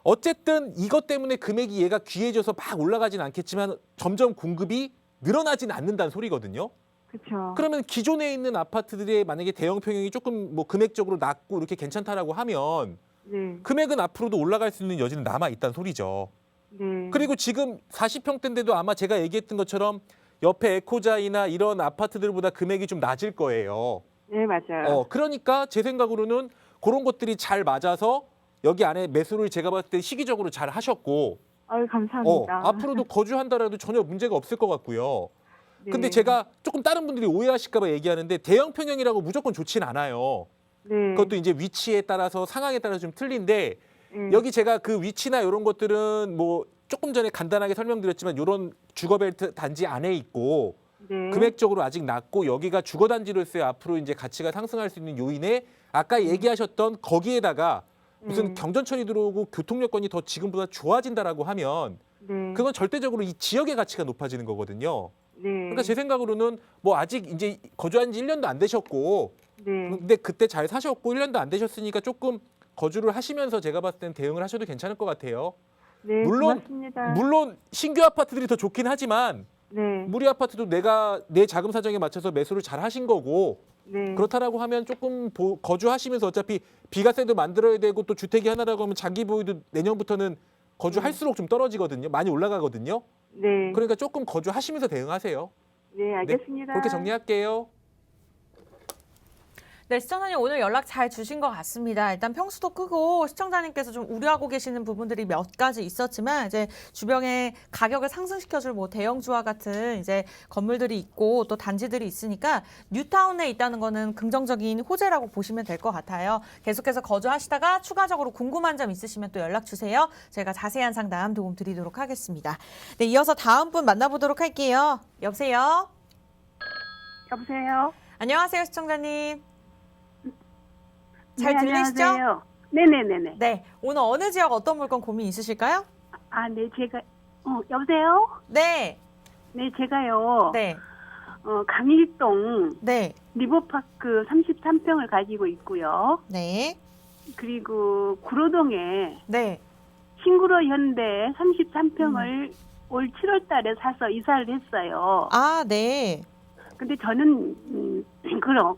어쨌든 이것 때문에 금액이 얘가 귀해져서 막 올라가진 않겠지만 점점 공급이 늘어나진 않는다는 소리거든요. 그쵸. 그러면 기존에 있는 아파트들의 만약에 대형 평형이 조금 뭐 금액적으로 낮고 이렇게 괜찮다라고 하면 네. 금액은 앞으로도 올라갈 수 있는 여지는 남아 있다는 소리죠. 네. 그리고 지금 40평대인데도 아마 제가 얘기했던 것처럼 옆에 에코자이나 이런 아파트들보다 금액이 좀 낮을 거예요. 네, 맞아요. 그러니까 제 생각으로는 그런 것들이 잘 맞아서 여기 안에 매수를 제가 봤을 때 시기적으로 잘 하셨고 아유, 감사합니다. 앞으로도 거주한다라도 전혀 문제가 없을 것 같고요. 네. 근데 제가 조금 다른 분들이 오해하실까 봐 얘기하는데 대형 평형이라고 무조건 좋진 않아요. 네. 그것도 이제 위치에 따라서 상황에 따라서 좀 틀린데 네. 여기 제가 그 위치나 이런 것들은 뭐 조금 전에 간단하게 설명드렸지만 이런 주거벨트 단지 안에 있고 네. 금액적으로 아직 낮고 여기가 주거단지로서의 앞으로 이제 가치가 상승할 수 있는 요인에 아까 얘기하셨던 거기에다가 무슨 경전철이 들어오고 교통 여건이 더 지금보다 좋아진다라고 하면 네. 그건 절대적으로 이 지역의 가치가 높아지는 거거든요. 네. 그러니까 제 생각으로는 뭐 아직 이제 거주한 지 1년도 안 되셨고 네. 근데 그때 잘 사셨고 1년도 안 되셨으니까 조금 거주를 하시면서 제가 봤을 땐 대응을 하셔도 괜찮을 것 같아요. 네. 고맙습니다. 물론 신규 아파트들이 더 좋긴 하지만 네. 무리 아파트도 내가 내 자금 사정에 맞춰서 매수를 잘 하신 거고 네. 그렇다라고 하면 조금 거주하시면서 어차피 비과세도 만들어야 되고 또 주택이 하나라고 하면 장기 보유도 내년부터는 거주할수록 좀 떨어지거든요. 많이 올라가거든요. 네. 그러니까 조금 거주하시면서 대응하세요. 네, 알겠습니다. 그렇게 정리할게요. 네, 시청자님 오늘 연락 잘 주신 것 같습니다. 일단 평수도 크고 시청자님께서 좀 우려하고 계시는 부분들이 몇 가지 있었지만 이제 주변에 가격을 상승시켜줄 뭐 대형주와 같은 이제 건물들이 있고 또 단지들이 있으니까 뉴타운에 있다는 거는 긍정적인 호재라고 보시면 될 것 같아요. 계속해서 거주하시다가 추가적으로 궁금한 점 있으시면 또 연락 주세요. 저희가 자세한 상담 도움 드리도록 하겠습니다. 네, 이어서 다음 분 만나보도록 할게요. 여보세요? 여보세요? 안녕하세요, 시청자님. 잘 네, 들리시죠? 안녕하세요. 네네네네. 네, 오늘 어느 지역 어떤 물건 고민 있으실까요? 아, 네, 제가, 여보세요? 네, 네, 제가요, 네, 강일동 네, 리버파크 33평을 가지고 있고요. 네, 그리고 구로동에 네. 신구로 현대 33평을 올 7월 달에 사서 이사를 했어요. 아, 네. 근데 저는, 그럼,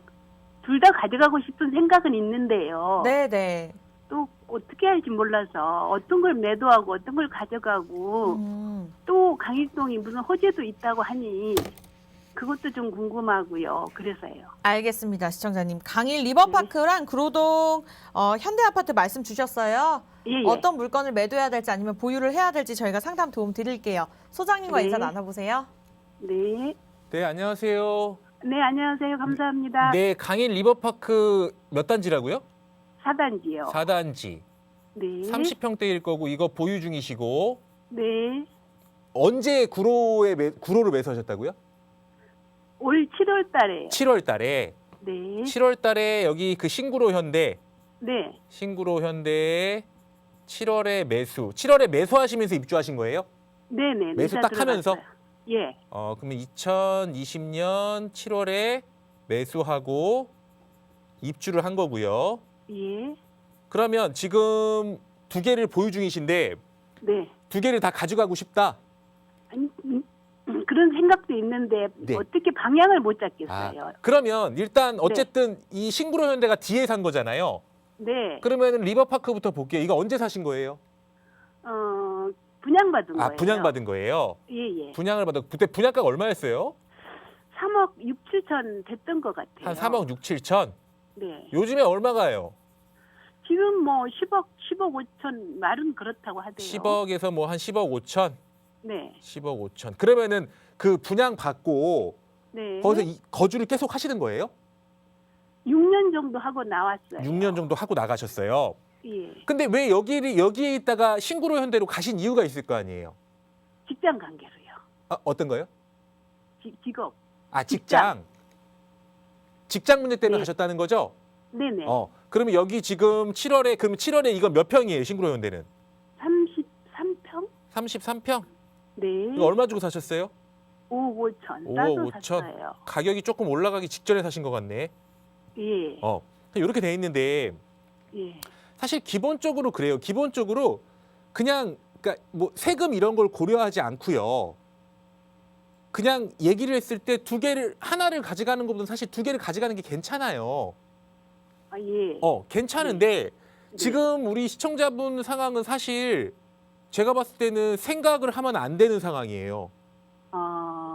둘 다 가져가고 싶은 생각은 있는데요. 네, 네. 또 어떻게 할지 몰라서 어떤 걸 매도하고 어떤 걸 가져가고 또 강일동이 무슨 호재도 있다고 하니 그것도 좀 궁금하고요. 그래서요. 알겠습니다, 시청자님. 강일 리버파크랑 구로동 현대아파트 말씀 주셨어요. 예, 예. 어떤 물건을 매도해야 될지 아니면 보유를 해야 될지 저희가 상담 도움 드릴게요. 소장님과 네. 인사 나눠보세요. 네. 네, 안녕하세요. 네, 안녕하세요. 감사합니다. 네, 강일 리버파크 몇 단지라고요? 4단지요. 4단지. 네. 30평대일 거고 이거 보유 중이시고 네. 언제 구로를 매수하셨다고요? 올 7월 달에요. 7월 달에. 네. 7월 달에 여기 그 신구로 현대 네. 신구로 현대에 7월에 매수. 7월에 매수하시면서 입주하신 거예요? 네, 네. 매수 이사 딱 하면서? 들어갔어요. 예. 그러면 2020년 7월에 매수하고 입주를 한 거고요. 예. 그러면 지금 두 개를 보유 중이신데 네. 두 개를 다 가져가고 싶다. 아니, 그런 생각도 있는데 네. 어떻게 방향을 못 잡겠어요. 그러면 일단 어쨌든 이 신구로 현대가 뒤에 산 거잖아요. 네. 그러면 리버파크부터 볼게요. 이거 언제 사신 거예요? 분양받은 거예요. 분양받은 거예요. 예. 분양을 받아 그때 분양가가 얼마였어요? 3억 6, 7천 됐던 것 같아요. 한 3억 6, 7천. 네. 요즘에 얼마가요? 지금 뭐 10억 5천 말은 그렇다고 하대요. 10억에서 뭐 한 10억 5천. 네. 10억 5천. 그러면은 그 분양 받고 네. 거기서 거주를 계속 하시는 거예요? 6년 정도 하고 나왔어요. 6년 정도 하고 나가셨어요. 예. 근데 왜 여기에 있다가 신구로 현대로 가신 이유가 있을 거 아니에요? 직장 관계로요. 어떤 거요? 직업. 직장. 직장 문제 때문에 네. 가셨다는 거죠? 네네. 그러면 여기 지금 7월에 이거 몇 평이에요, 신구로 현대는? 33평? 33평? 네. 이거 얼마 주고 사셨어요? 5억 5천. 5억 따서 5천. 샀어요. 가격이 조금 올라가기 직전에 사신 것 같네. 예. 이렇게 돼 있는데 예. 사실 기본적으로 그래요. 기본적으로 그냥 그러니까 뭐 세금 이런 걸 고려하지 않고요. 그냥 얘기를 했을 때 하나를 가져가는 것보다 사실 두 개를 가져가는 게 괜찮아요. 예. 괜찮은데 네. 지금 우리 시청자분 상황은 사실 제가 봤을 때는 생각을 하면 안 되는 상황이에요.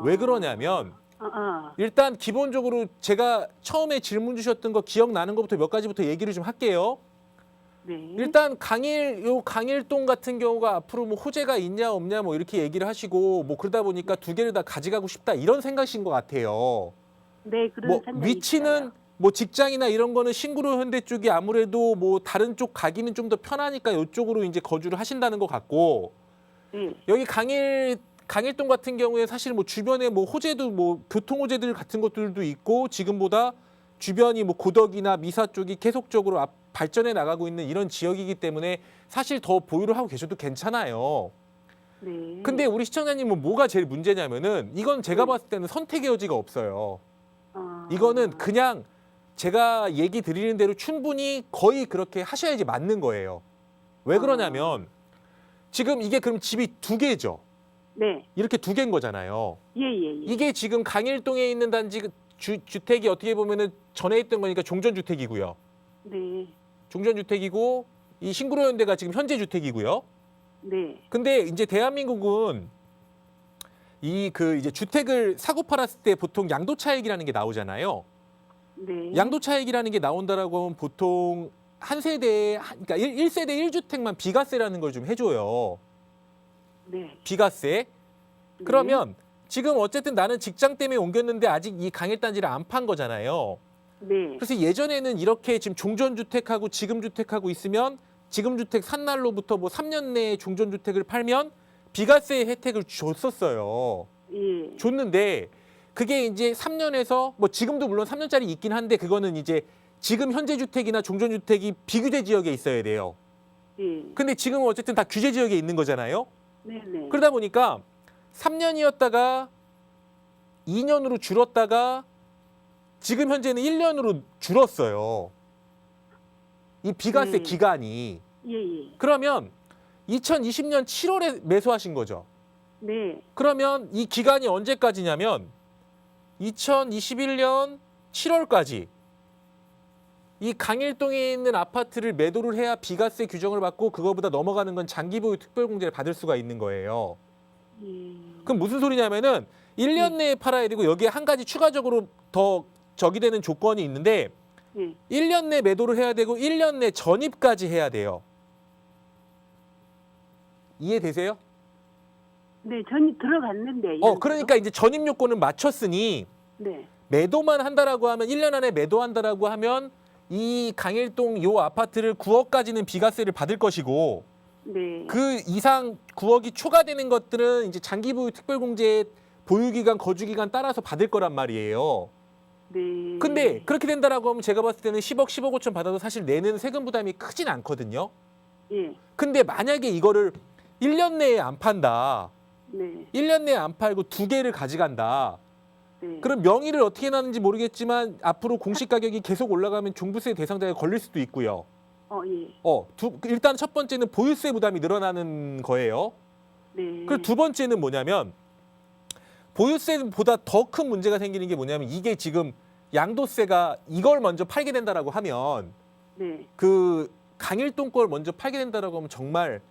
왜 그러냐면 일단 기본적으로 제가 처음에 질문 주셨던 거 기억나는 것부터 몇 가지부터 얘기를 좀 할게요. 네. 일단 강일동 같은 경우가 앞으로 뭐 호재가 있냐 없냐 뭐 이렇게 얘기를 하시고 뭐 그러다 보니까 두 개를 다 가져가고 싶다 이런 생각이신 것 같아요. 네, 그런 뭐 생각이 위치는 있어요. 뭐 직장이나 이런 거는 신구로 현대 쪽이 아무래도 뭐 다른 쪽 가기는 좀 더 편하니까 이쪽으로 이제 거주를 하신다는 것 같고 네. 여기 강일동 같은 경우에 사실 뭐 주변에 뭐 호재도 뭐 교통 호재들 같은 것들도 있고 지금보다 주변이 뭐 고덕이나 미사 쪽이 계속적으로 발전해 나가고 있는 이런 지역이기 때문에 사실 더 보유를 하고 계셔도 괜찮아요. 네. 근데 우리 시청자님은 뭐가 제일 문제냐면은 이건 제가 봤을 때는 선택의 여지가 없어요. 이거는 그냥 제가 얘기 드리는 대로 충분히 거의 그렇게 하셔야지 맞는 거예요. 왜 그러냐면 지금 이게 그럼 집이 두 개죠. 네. 이렇게 두 개인 거잖아요. 예. 이게 지금 강일동에 있는 단지 주택이 어떻게 보면은 전에 있던 거니까 종전주택이고요. 네. 종전주택이고 이 신구로 현대가 지금 현재 주택이고요. 네. 근데 이제 대한민국은 이제 주택을 사고 팔았을 때 보통 양도차익이라는 게 나오잖아요. 네. 양도차익이라는 게 나온다라고 하면 보통 한 세대에 그러니까 1세대 1주택만 비과세라는 걸 좀 해줘요. 네. 비과세. 그러면 지금 어쨌든 나는 직장 때문에 옮겼는데 아직 이 강일단지를 안 판 거잖아요. 네. 그래서 예전에는 이렇게 지금 종전주택하고 지금주택하고 있으면 지금주택 산 날로부터 뭐 3년 내에 종전주택을 팔면 비과세 혜택을 줬었어요. 예. 줬는데 그게 이제 3년에서 뭐 지금도 물론 3년짜리 있긴 한데 그거는 이제 지금 현재 주택이나 종전주택이 비규제 지역에 있어야 돼요. 예. 근데 지금은 어쨌든 다 규제 지역에 있는 거잖아요. 네네. 그러다 보니까 3년이었다가 2년으로 줄었다가 지금 현재는 1년으로 줄었어요. 이 비과세 네. 기간이. 예. 그러면 2020년 7월에 매수하신 거죠. 네. 그러면 이 기간이 언제까지냐면 2021년 7월까지 이 강일동에 있는 아파트를 매도를 해야 비과세 규정을 받고 그거보다 넘어가는 건 장기보유 특별공제를 받을 수가 있는 거예요. 예. 그럼 무슨 소리냐면은 1년 내에 팔아야 되고 여기에 한 가지 추가적으로 더 적이 되는 조건이 있는데 예. 1년 내 매도를 해야 되고 1년 내 전입까지 해야 돼요. 이해되세요? 네, 전이 들어갔는데. 그러니까 이제 전입 요건을 맞췄으니 네. 매도만 한다라고 하면 1년 안에 매도한다라고 하면 이 강일동 요 아파트를 9억까지는 비과세를 받을 것이고 네. 그 이상 9억이 초과되는 것들은 이제 장기 보유 특별공제 보유 기간, 거주 기간 따라서 받을 거란 말이에요. 네. 근데 그렇게 된다라고 하면 제가 봤을 때는 10억, 10억 5천 받아도 사실 내는 세금 부담이 크진 않거든요. 예. 근데 만약에 이거를 1년 내에 안 판다. 네. 1년 내에 안 팔고 두 개를 가져간다. 네. 그럼 명의를 어떻게 나는지 모르겠지만 앞으로 공시 가격이 계속 올라가면 종부세 대상자에 걸릴 수도 있고요. 예. 일단 첫 번째는 보유세 부담이 늘어나는 거예요. 네. 그리고 두 번째는 뭐냐면 보유세보다 더 큰 문제가 생기는 게 뭐냐면 이게 지금 양도세가 이걸 먼저 팔게 된다라고 하면 네. 그 강일동 걸 먼저 팔게 된다라고 하면 정말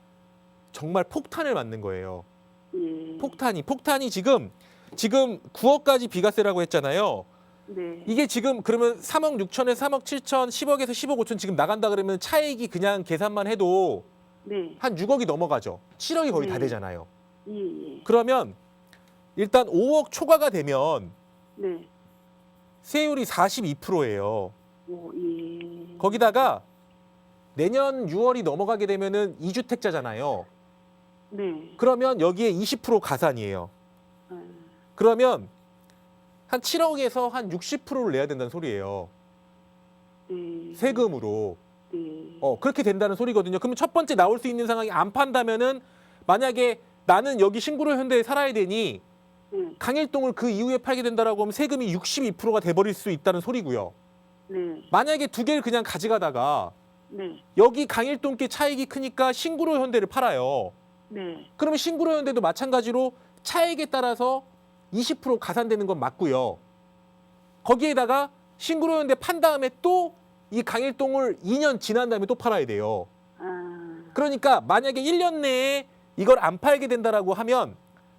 정말 폭탄을 맞는 거예요. 예. 폭탄이 지금 9억까지 비과세라고 했잖아요. 네. 이게 지금 그러면 3억 6천에 3억 7천, 10억에서 10억 5천 지금 나간다 그러면 차익이 그냥 계산만 해도 네. 한 6억이 넘어가죠. 7억이 거의 다 네. 되잖아요. 예. 그러면 일단 5억 초과가 되면 네. 세율이 42%예요. 오, 예. 거기다가 내년 6월이 넘어가게 되면은 2주택자잖아요. 네. 그러면 여기에 20% 가산이에요. 아, 그러면 한 7억에서 한 60%를 내야 된다는 소리예요. 네. 세금으로. 네. 그렇게 된다는 소리거든요. 그러면 첫 번째 나올 수 있는 상황이 안 판다면은 만약에 나는 여기 신구로 현대에 살아야 되니 네. 강일동을 그 이후에 팔게 된다라고 하면 세금이 62%가 돼버릴 수 있다는 소리고요. 네. 만약에 두 개를 그냥 가져가다가 네. 여기 강일동께 차익이 크니까 신구로 현대를 팔아요. 네. 그러면 신구로 현대도 마찬가지로 차익에 따라서 20% 가산되는 건 맞고요. 거기에다가 신구로 현대 판 다음에 또 이 강일동을 2년 지난 다음에 또 팔아야 돼요. 아, 그러니까 만약에 1년 내에 이걸 안 팔게 된다라고 하면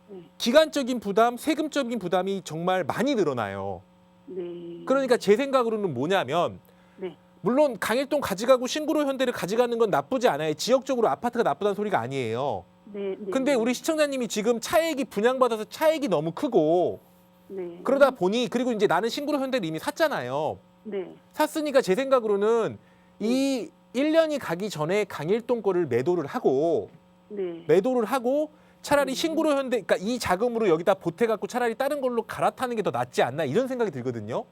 네. 기간적인 부담, 세금적인 부담이 정말 많이 늘어나요. 네. 그러니까 제 생각으로는 뭐냐면 네. 물론 강일동 가져가고 신구로 현대를 가져가는 건 나쁘지 않아요. 지역적으로 아파트가 나쁘다는 소리가 아니에요. 네. 네. 근데 우리 시청자님이 지금 차액이 분양받아서 차액이 너무 크고 네. 그러다 보니 그리고 이제 나는 신구로 현대를 이미 샀잖아요. 네. 샀으니까 제 생각으로는 이 1년이 가기 전에 강일동 거를 매도를 하고 네. 차라리 신구로 현대 그러니까 이 자금으로 여기다 보태갖고 차라리 다른 걸로 갈아타는 게 더 낫지 않나 이런 생각이 들거든요.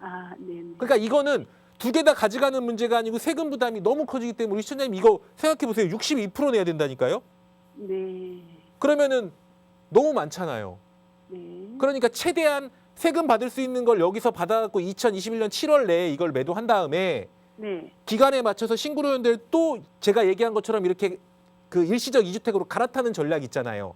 아, 네. 그러니까 이거는 두 개 다 가져가는 문제가 아니고 세금 부담이 너무 커지기 때문에 우리 시청자님 이거 생각해 보세요. 62% 내야 된다니까요. 네. 그러면은 너무 많잖아요. 네. 그러니까 최대한 세금 받을 수 있는 걸 여기서 받아갖고 2021년 7월 내에 이걸 매도한 다음에 네. 기간에 맞춰서 신구로 현대를 또 제가 얘기한 것처럼 이렇게 그 일시적 2주택으로 갈아타는 전략 있잖아요.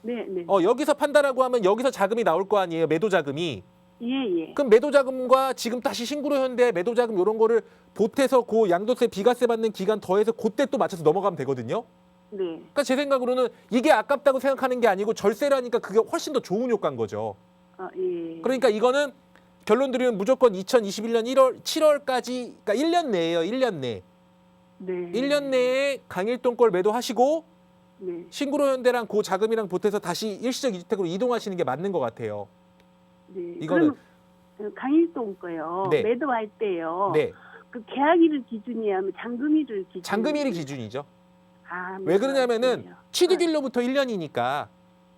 네. 네. 여기서 판다라고 하면 여기서 자금이 나올 거 아니에요. 매도 자금이. 예, 예. 그럼 매도 자금과 지금 다시 신구로 현대 매도 자금 이런 거를 보태서 그 양도세 비과세 받는 기간 더해서 그때 또 맞춰서 넘어가면 되거든요. 네. 그러니까 제 생각으로는 이게 아깝다고 생각하는 게 아니고 절세라니까 그게 훨씬 더 좋은 효과인 거죠. 아, 예. 그러니까 이거는 결론 드리면 무조건 2021년 7월까지 그러니까 1년 내예요. 1년 내. 네. 1년 내에 강일동 걸 매도하시고 네. 신구로 현대랑 그 자금이랑 보태서 다시 일시적 2주택으로 이동하시는 게 맞는 것 같아요. 네. 이거는 그럼 강일동 거요. 네. 매도할 때요. 네. 그 계약일을 기준이야, 하면 잔금일을 기준. 잔금일이 기준이죠. 아, 왜 그러냐면은 매도할 취득일로부터 1년이니까 때요.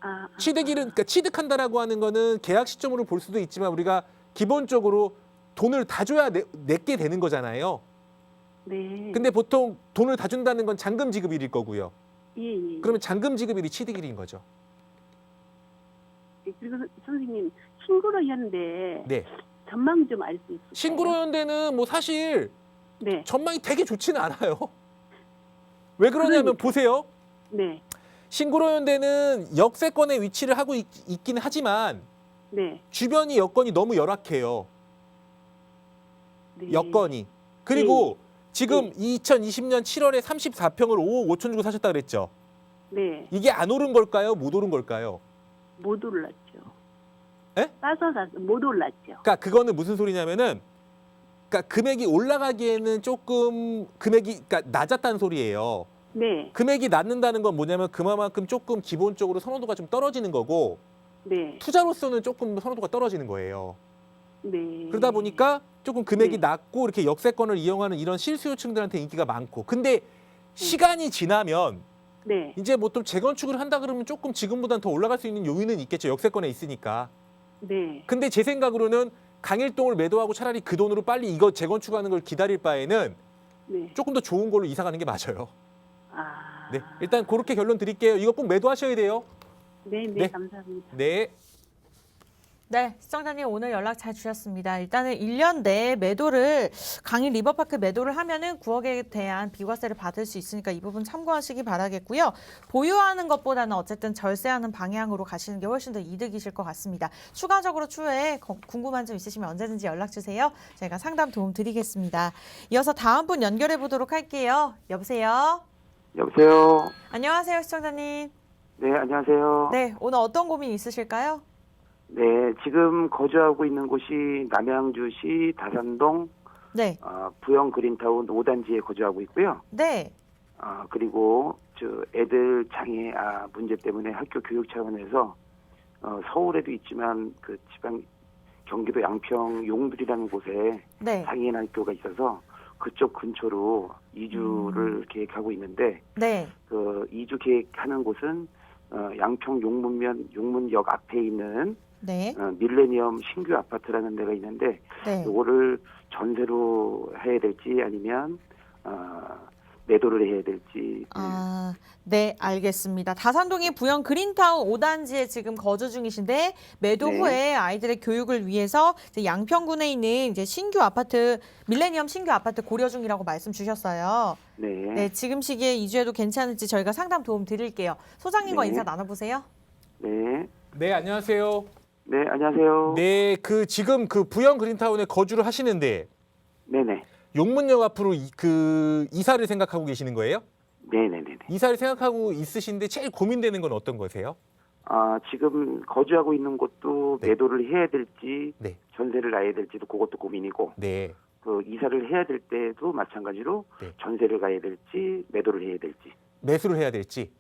아, 취득일은 그러니까 취득한다라고 하는 거는 계약 시점으로 볼 수도 있지만 우리가 기본적으로 돈을 다 줘야 내게 되는 거잖아요. 네. 근데 보통 돈을 다 준다는 건 잔금 지급일일 거고요. 예, 예. 그러면 잔금 지급일이 취득일인 거죠. 그리고 선생님, 신구로 현대 네. 전망 좀 알 수 있을까요? 신구로 현대는 뭐 사실 네. 전망이 되게 좋지는 않아요. 왜 그러냐면 그러니까. 보세요. 네. 신구로 현대는 역세권에 위치를 하고 있긴 하지만 네. 주변이 여건이 너무 열악해요. 네. 여건이. 그리고 지금 2020년 7월에 34평을 5억 5천 주고 사셨다 그랬죠. 네. 이게 안 오른 걸까요? 못 오른 걸까요? 못 올랐죠. 에? 싸서 못 올랐죠. 그러니까 그거는 무슨 소리냐면은 그러니까 금액이 올라가기에는 조금 금액이 그러니까 낮았다는 소리예요. 네. 금액이 낮는다는 건 뭐냐면 그만큼 조금 기본적으로 선호도가 좀 떨어지는 거고 네. 투자로서는 조금 선호도가 떨어지는 거예요. 네. 그러다 보니까 조금 금액이 네. 낮고 이렇게 역세권을 이용하는 이런 실수요층들한테 인기가 많고 근데 시간이 지나면 네. 이제 뭐 또 재건축을 한다 그러면 조금 지금보다는 더 올라갈 수 있는 요인은 있겠죠. 역세권에 있으니까. 네. 근데 제 생각으로는 강일동을 매도하고 차라리 그 돈으로 빨리 이거 재건축하는 걸 기다릴 바에는 네. 조금 더 좋은 걸로 이사 가는 게 맞아요. 아. 네, 일단 그렇게 결론 드릴게요. 이거 꼭 매도하셔야 돼요. 네, 네, 네. 감사합니다. 네. 네, 시청자님 오늘 연락 잘 주셨습니다. 일단은 1년 내에 매도를 강일 리버파크 매도를 하면은 9억에 대한 비과세를 받을 수 있으니까 이 부분 참고하시기 바라겠고요. 보유하는 것보다는 어쨌든 절세하는 방향으로 가시는 게 훨씬 더 이득이실 것 같습니다. 추가적으로 추후에 궁금한 점 있으시면 언제든지 연락 주세요. 저희가 상담 도움 드리겠습니다. 이어서 다음 분 연결해 보도록 할게요. 여보세요? 여보세요. 안녕하세요, 시청자님. 네, 안녕하세요. 네, 오늘 어떤 고민 있으실까요? 네, 지금 거주하고 있는 곳이 남양주시 다산동 네, 부영 그린타운 5단지에 거주하고 있고요. 네, 그리고 애들 장애 문제 때문에 학교 교육 차원에서 서울에도 있지만 그 지방 경기도 양평 용두리라는 곳에 네, 장애인 학교가 있어서 그쪽 근처로 이주를 계획하고 있는데 네, 그 이주 계획하는 곳은 양평 용문역 앞에 있는 네, 밀레니엄 신규 아파트라는 데가 있는데 네. 요거를 전세로 해야 될지 아니면 매도를 해야 될지. 네, 알겠습니다. 다산동의 부영 그린타운 5단지에 지금 거주 중이신데 매도 네. 후에 아이들의 교육을 위해서 이제 양평군에 있는 이제 신규 아파트, 밀레니엄 신규 아파트 고려 중이라고 말씀 주셨어요. 네. 네, 지금 시기에 이주해도 괜찮을지 저희가 상담 도움 드릴게요. 소장님과 네. 인사 나눠보세요. 네. 네, 안녕하세요. 네, 안녕하세요. 네, 지금 그 부영 그린타운에 거주를 하시는데 네네. 용문역 앞으로 이사를 생각하고 계시는 거예요? 네네네. 이사를 생각하고 있으신데 제일 고민되는 건 어떤 거세요? 지금 거주하고 있는 곳도 네. 매도를 해야 될지 네. 전세를 놔야 될지도 그것도 고민이고 네. 그 이사를 해야 될 때도 마찬가지로 네. 전세를 가야 될지 매도를 해야 될지. 매수를 해야 될지.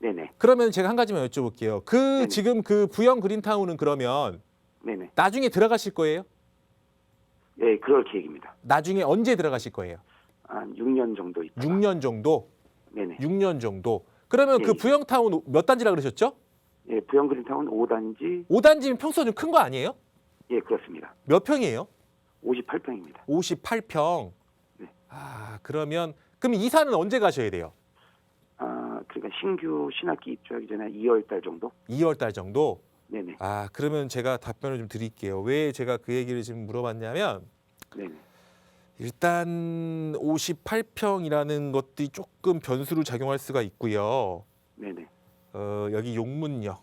네네. 그러면 제가 한 가지만 여쭤볼게요. 네네. 지금 그 부영 그린타운은 그러면 네네. 나중에 들어가실 거예요? 네, 그럴 계획입니다. 나중에 언제 들어가실 거예요? 한 6년 정도 있다. 6년 정도? 네네. 6년 정도. 그러면 그 예. 부영타운 몇 단지라 그러셨죠? 예, 부영 그린타운 5단지. 5단지면 평수가 좀 큰 거 아니에요? 예, 그렇습니다. 몇 평이에요? 58평입니다. 58평. 네. 그러면 그럼 이사는 언제 가셔야 돼요? 그러니까 신규 신학기 입주하기 전에 2월 달 정도? 2월 달 정도? 네네. 그러면 제가 답변을 좀 드릴게요. 왜 제가 그 얘기를 지금 물어봤냐면 네네. 일단 58평이라는 것들이 조금 변수로 작용할 수가 있고요. 네네. 여기 용문역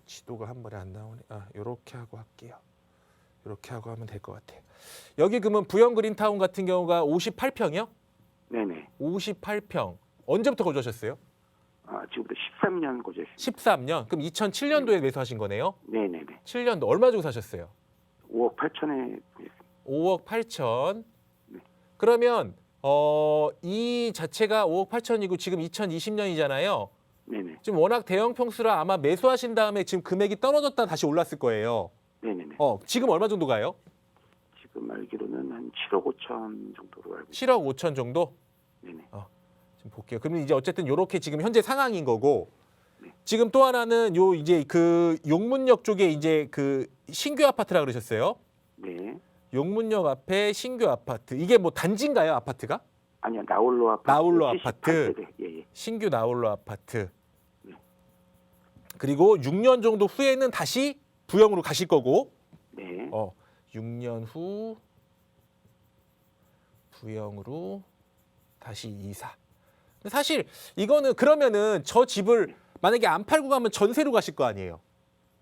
지도가 한 번에 안 나오네. 요렇게 하고 할게요. 이렇게 하고 하면 될 것 같아요. 여기 그러면 부영 그린타운 같은 경우가 58평이요? 네네. 58평. 언제부터 거주하셨어요? 지금부터 13년 거주했습니다. 13년. 그럼 2007년도에 매수하신 거네요? 네네네. 7년도 얼마 주고 사셨어요? 5억 8천에 5억 8천. 네. 그러면 이 자체가 5억 8천이고 지금 2020년이잖아요. 네네. 지금 워낙 대형 평수라 아마 매수하신 다음에 지금 금액이 떨어졌다 다시 올랐을 거예요. 네네네. 지금 얼마 정도 가요? 지금 알기로는 한 7억 5천 정도로 알고 있습니다. 7억 5천 정도? 네네. 지금 볼게요. 그러면 이제 어쨌든 요렇게 지금 현재 상황인 거고 네. 지금 또 하나는 이제 그 용문역 쪽에 이제 그 신규 아파트라 그러셨어요. 네. 용문역 앞에 신규 아파트. 이게 뭐 단지인가요, 아파트가? 아니요, 나홀로 아파트. 나홀로 78 아파트. 세대. 예. 신규 나홀로 아파트. 네. 그리고 6년 정도 후에는 다시 부영으로 가실 거고. 네. 6년 후 부영으로 다시 이사. 근데 사실 이거는 그러면은 저 집을 만약에 안 팔고 가면 전세로 가실 거 아니에요.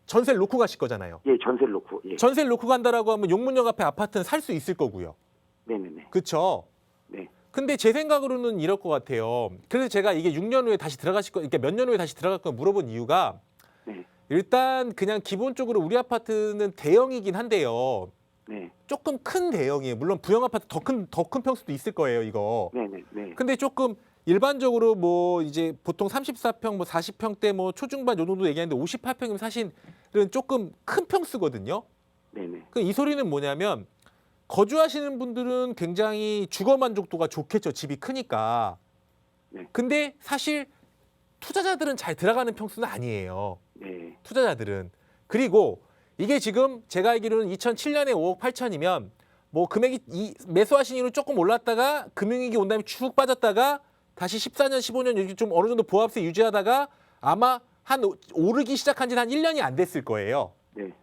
전세를 놓고 가실 거잖아요. 예, 전세를 놓고. 예. 전세를 놓고 간다라고 하면 용문역 앞에 아파트는 살 수 있을 거고요. 네네네. 그렇죠? 네. 근데 제 생각으로는 이럴 것 같아요. 그래서 제가 이게 6년 후에 다시 들어가실 거, 그러니까 몇 년 후에 다시 들어갈 거 물어본 이유가 네. 일단 그냥 기본적으로 우리 아파트는 대형이긴 한데요. 네. 조금 큰 대형이에요. 물론 부영 아파트 더 큰 평수도 있을 거예요, 이거. 네네. 네. 근데 조금 일반적으로 뭐 이제 보통 34평, 뭐 40평대 뭐 초중반 요 정도 얘기하는데 58평이면 사실은 조금 큰 평수거든요. 네네. 그 이 소리는 뭐냐면 거주하시는 분들은 굉장히 주거 만족도가 좋겠죠. 집이 크니까. 네. 근데 사실 투자자들은 잘 들어가는 평수는 아니에요. 네. 투자자들은. 그리고 이게 지금 제가 알기로는 2007년에 5억 8천이면 뭐 금액이 매수하신 이후로 조금 올랐다가 금융위기 온 다음에 쭉 빠졌다가 다시 14년, 15년 좀 어느 정도 보합세 유지하다가 아마 한 오르기 시작한 지는 한 1년이 안 됐을 거예요. 네.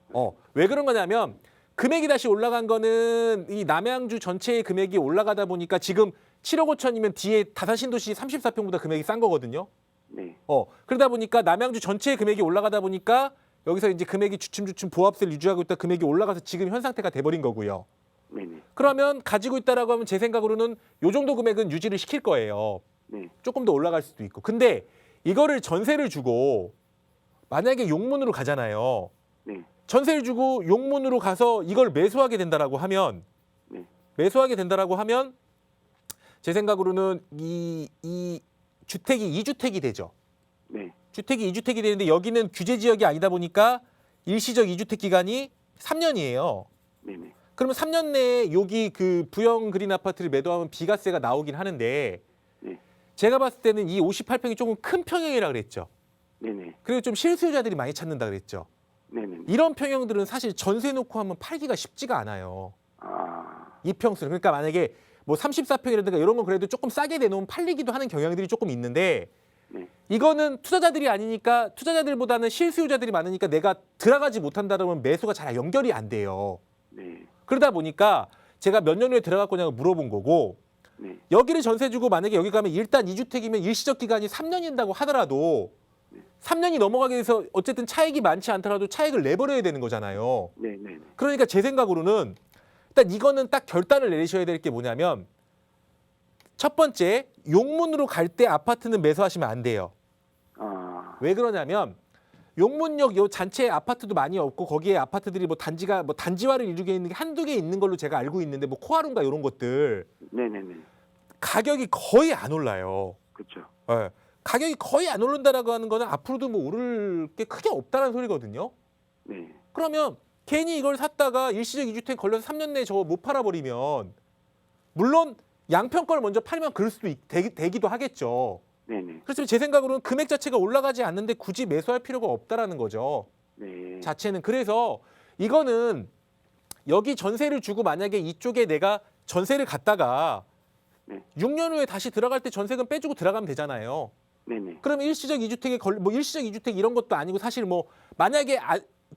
왜 그런 거냐면 금액이 다시 올라간 거는 이 남양주 전체의 금액이 올라가다 보니까 지금 7억 5천이면 뒤에 다산신도시 34평보다 금액이 싼 거거든요. 네. 그러다 보니까 남양주 전체의 금액이 올라가다 보니까 여기서 이제 금액이 주춤주춤 보합세를 유지하고 있다 금액이 올라가서 지금 현 상태가 돼버린 거고요. 네네. 그러면 가지고 있다라고 하면 제 생각으로는 요 정도 금액은 유지를 시킬 거예요. 네. 조금 더 올라갈 수도 있고. 근데 이거를 전세를 주고 만약에 용문으로 가잖아요. 네. 전세를 주고 용문으로 가서 이걸 매수하게 된다라고 하면 네. 제 생각으로는 이 주택이 2주택이 되죠. 네. 주택이 2주택이 되는데 여기는 규제 지역이 아니다 보니까 일시적 2주택 기간이 3년이에요. 네네. 그러면 3년 내에 여기 그 부영 그린 아파트를 매도하면 비과세가 나오긴 하는데 네. 제가 봤을 때는 이 58평이 조금 큰 평형이라 그랬죠. 네네. 그리고 좀 실수요자들이 많이 찾는다 그랬죠. 네네. 이런 평형들은 사실 전세 놓고 하면 팔기가 쉽지가 않아요. 아, 이 평수는. 그러니까 만약에 뭐 34평이라든가 이런 건 그래도 조금 싸게 내놓으면 팔리기도 하는 경향들이 조금 있는데 네. 이거는 투자자들이 아니니까 투자자들보다는 실수요자들이 많으니까 내가 들어가지 못한다 그러면 매수가 잘 연결이 안 돼요. 네. 그러다 보니까 제가 몇 년 후에 들어갈 거냐고 물어본 거고 네. 여기를 전세 주고 만약에 여기 가면 일단 2주택이면 일시적 기간이 3년인다고 하더라도 3년이 넘어가게 돼서 어쨌든 차익이 많지 않더라도 차익을 내버려야 되는 거잖아요. 네네. 그러니까 제 생각으로는 일단 이거는 딱 결단을 내리셔야 될 게 뭐냐면 첫 번째 용문으로 갈 때 아파트는 매수하시면 안 돼요. 아, 왜 그러냐면 용문역 요 잔치에 아파트도 많이 없고 거기에 아파트들이 뭐 단지가 뭐 단지화를 이루게 있는 게 한두 개 있는 걸로 제가 알고 있는데 뭐 코아룬가 이런 것들 네네네. 가격이 거의 안 올라요. 그렇죠. 예. 가격이 거의 안 오른다라고 하는 거는 앞으로도 뭐 오를 게 크게 없다는 소리거든요. 네. 그러면 괜히 이걸 샀다가 일시적 2주택 걸려서 3년 내에 저거 못 팔아버리면 물론 양평 걸 먼저 팔면 그럴 수도 되기도 하겠죠. 네네. 그렇지만 제 생각으로는 금액 자체가 올라가지 않는데 굳이 매수할 필요가 없다라는 거죠. 네. 자체는. 그래서 이거는 여기 전세를 주고 만약에 이쪽에 내가 전세를 갔다가 네. 6년 후에 다시 들어갈 때 전세금 빼주고 들어가면 되잖아요. 네네. 그러면 일시적 2주택에 뭐 일시적 2주택 이런 것도 아니고 사실 뭐 만약에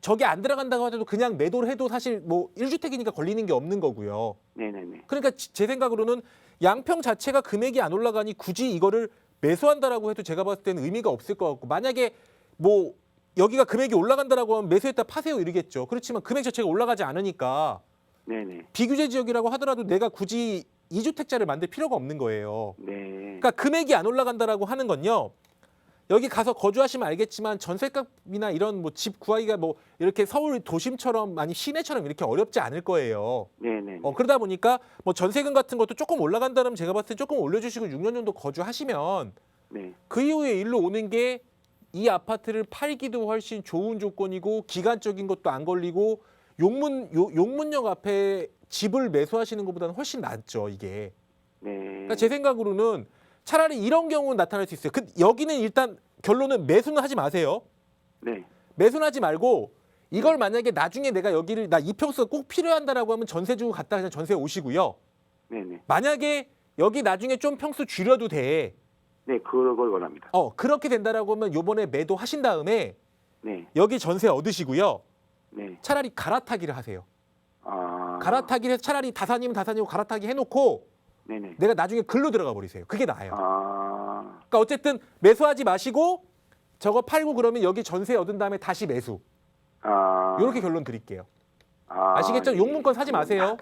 저게 안 들어간다고 하더라도 그냥 매도를 해도 사실 뭐 1주택이니까 걸리는 게 없는 거고요. 네네네. 그러니까 제 생각으로는 양평 자체가 금액이 안 올라가니 굳이 이거를 매수한다라고 해도 제가 봤을 때는 의미가 없을 것 같고 만약에 뭐 여기가 금액이 올라간다라고 하면 매수했다 파세요 이러겠죠. 그렇지만 금액 자체가 올라가지 않으니까 네네. 비규제 지역이라고 하더라도 내가 굳이 2주택자를 만들 필요가 없는 거예요. 네. 그러니까 금액이 안 올라간다라고 하는 건요. 여기 가서 거주하시면 알겠지만 전셋값이나 이런 뭐 집 구하기가 뭐 이렇게 서울 도심처럼 아니 시내처럼 이렇게 어렵지 않을 거예요. 네네. 그러다 보니까 뭐 전세금 같은 것도 조금 올라간다면 제가 봤을 때 조금 올려주시고 6년 정도 거주하시면 네. 그 이후에 일로 오는 게 이 아파트를 팔기도 훨씬 좋은 조건이고 기간적인 것도 안 걸리고 용문역 앞에 집을 매수하시는 것보다는 훨씬 낫죠 이게. 네. 그러니까 제 생각으로는 차라리 이런 경우는 나타날 수 있어요. 여기는 일단 결론은 매수는 하지 마세요. 네. 매수는 하지 말고 이걸 만약에 나중에 내가 여기를 나 이 평수가 꼭 필요한다라고 하면 전세 주고 갔다 그냥 전세 오시고요. 네네. 만약에 여기 나중에 좀 평수 줄여도 돼. 네, 그걸 원합니다. 그렇게 된다라고 하면 요번에 매도하신 다음에 네. 여기 전세 얻으시고요. 네. 차라리 갈아타기를 하세요. 아. 갈아타기를 해서 차라리 다산이면 다산이고 갈아타기 해놓고 네네. 내가 나중에 글로 들어가 버리세요. 그게 나아요. 아. 그러니까 어쨌든 매수하지 마시고 저거 팔고 그러면 여기 전세 얻은 다음에 다시 매수. 아. 이렇게 결론 드릴게요. 아, 아시겠죠? 예. 용문권 사지 마세요.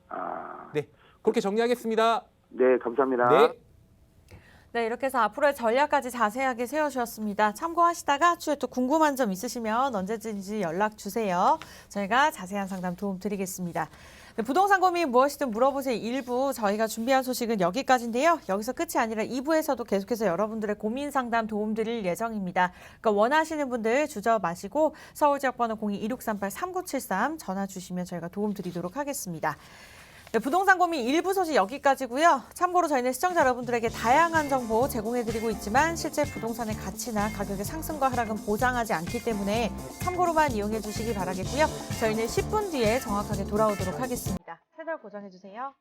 아. 네, 그렇게 정리하겠습니다. 네, 감사합니다. 네. 네, 이렇게 해서 앞으로의 전략까지 자세하게 세워주셨습니다. 참고하시다가 추후에 또 궁금한 점 있으시면 언제든지 연락 주세요. 저희가 자세한 상담 도움 드리겠습니다. 네, 부동산 고민 무엇이든 물어보세요. 1부 저희가 준비한 소식은 여기까지인데요. 여기서 끝이 아니라 2부에서도 계속해서 여러분들의 고민 상담 도움 드릴 예정입니다. 그러니까 원하시는 분들 주저 마시고 서울 지역번호 02-2638-3973 전화 주시면 저희가 도움 드리도록 하겠습니다. 네, 부동산 고민 1부 소식 여기까지고요. 참고로 저희는 시청자 여러분들에게 다양한 정보 제공해드리고 있지만 실제 부동산의 가치나 가격의 상승과 하락은 보장하지 않기 때문에 참고로만 이용해 주시기 바라겠고요. 저희는 10분 뒤에 정확하게 돌아오도록 하겠습니다. 채널 고정해 주세요.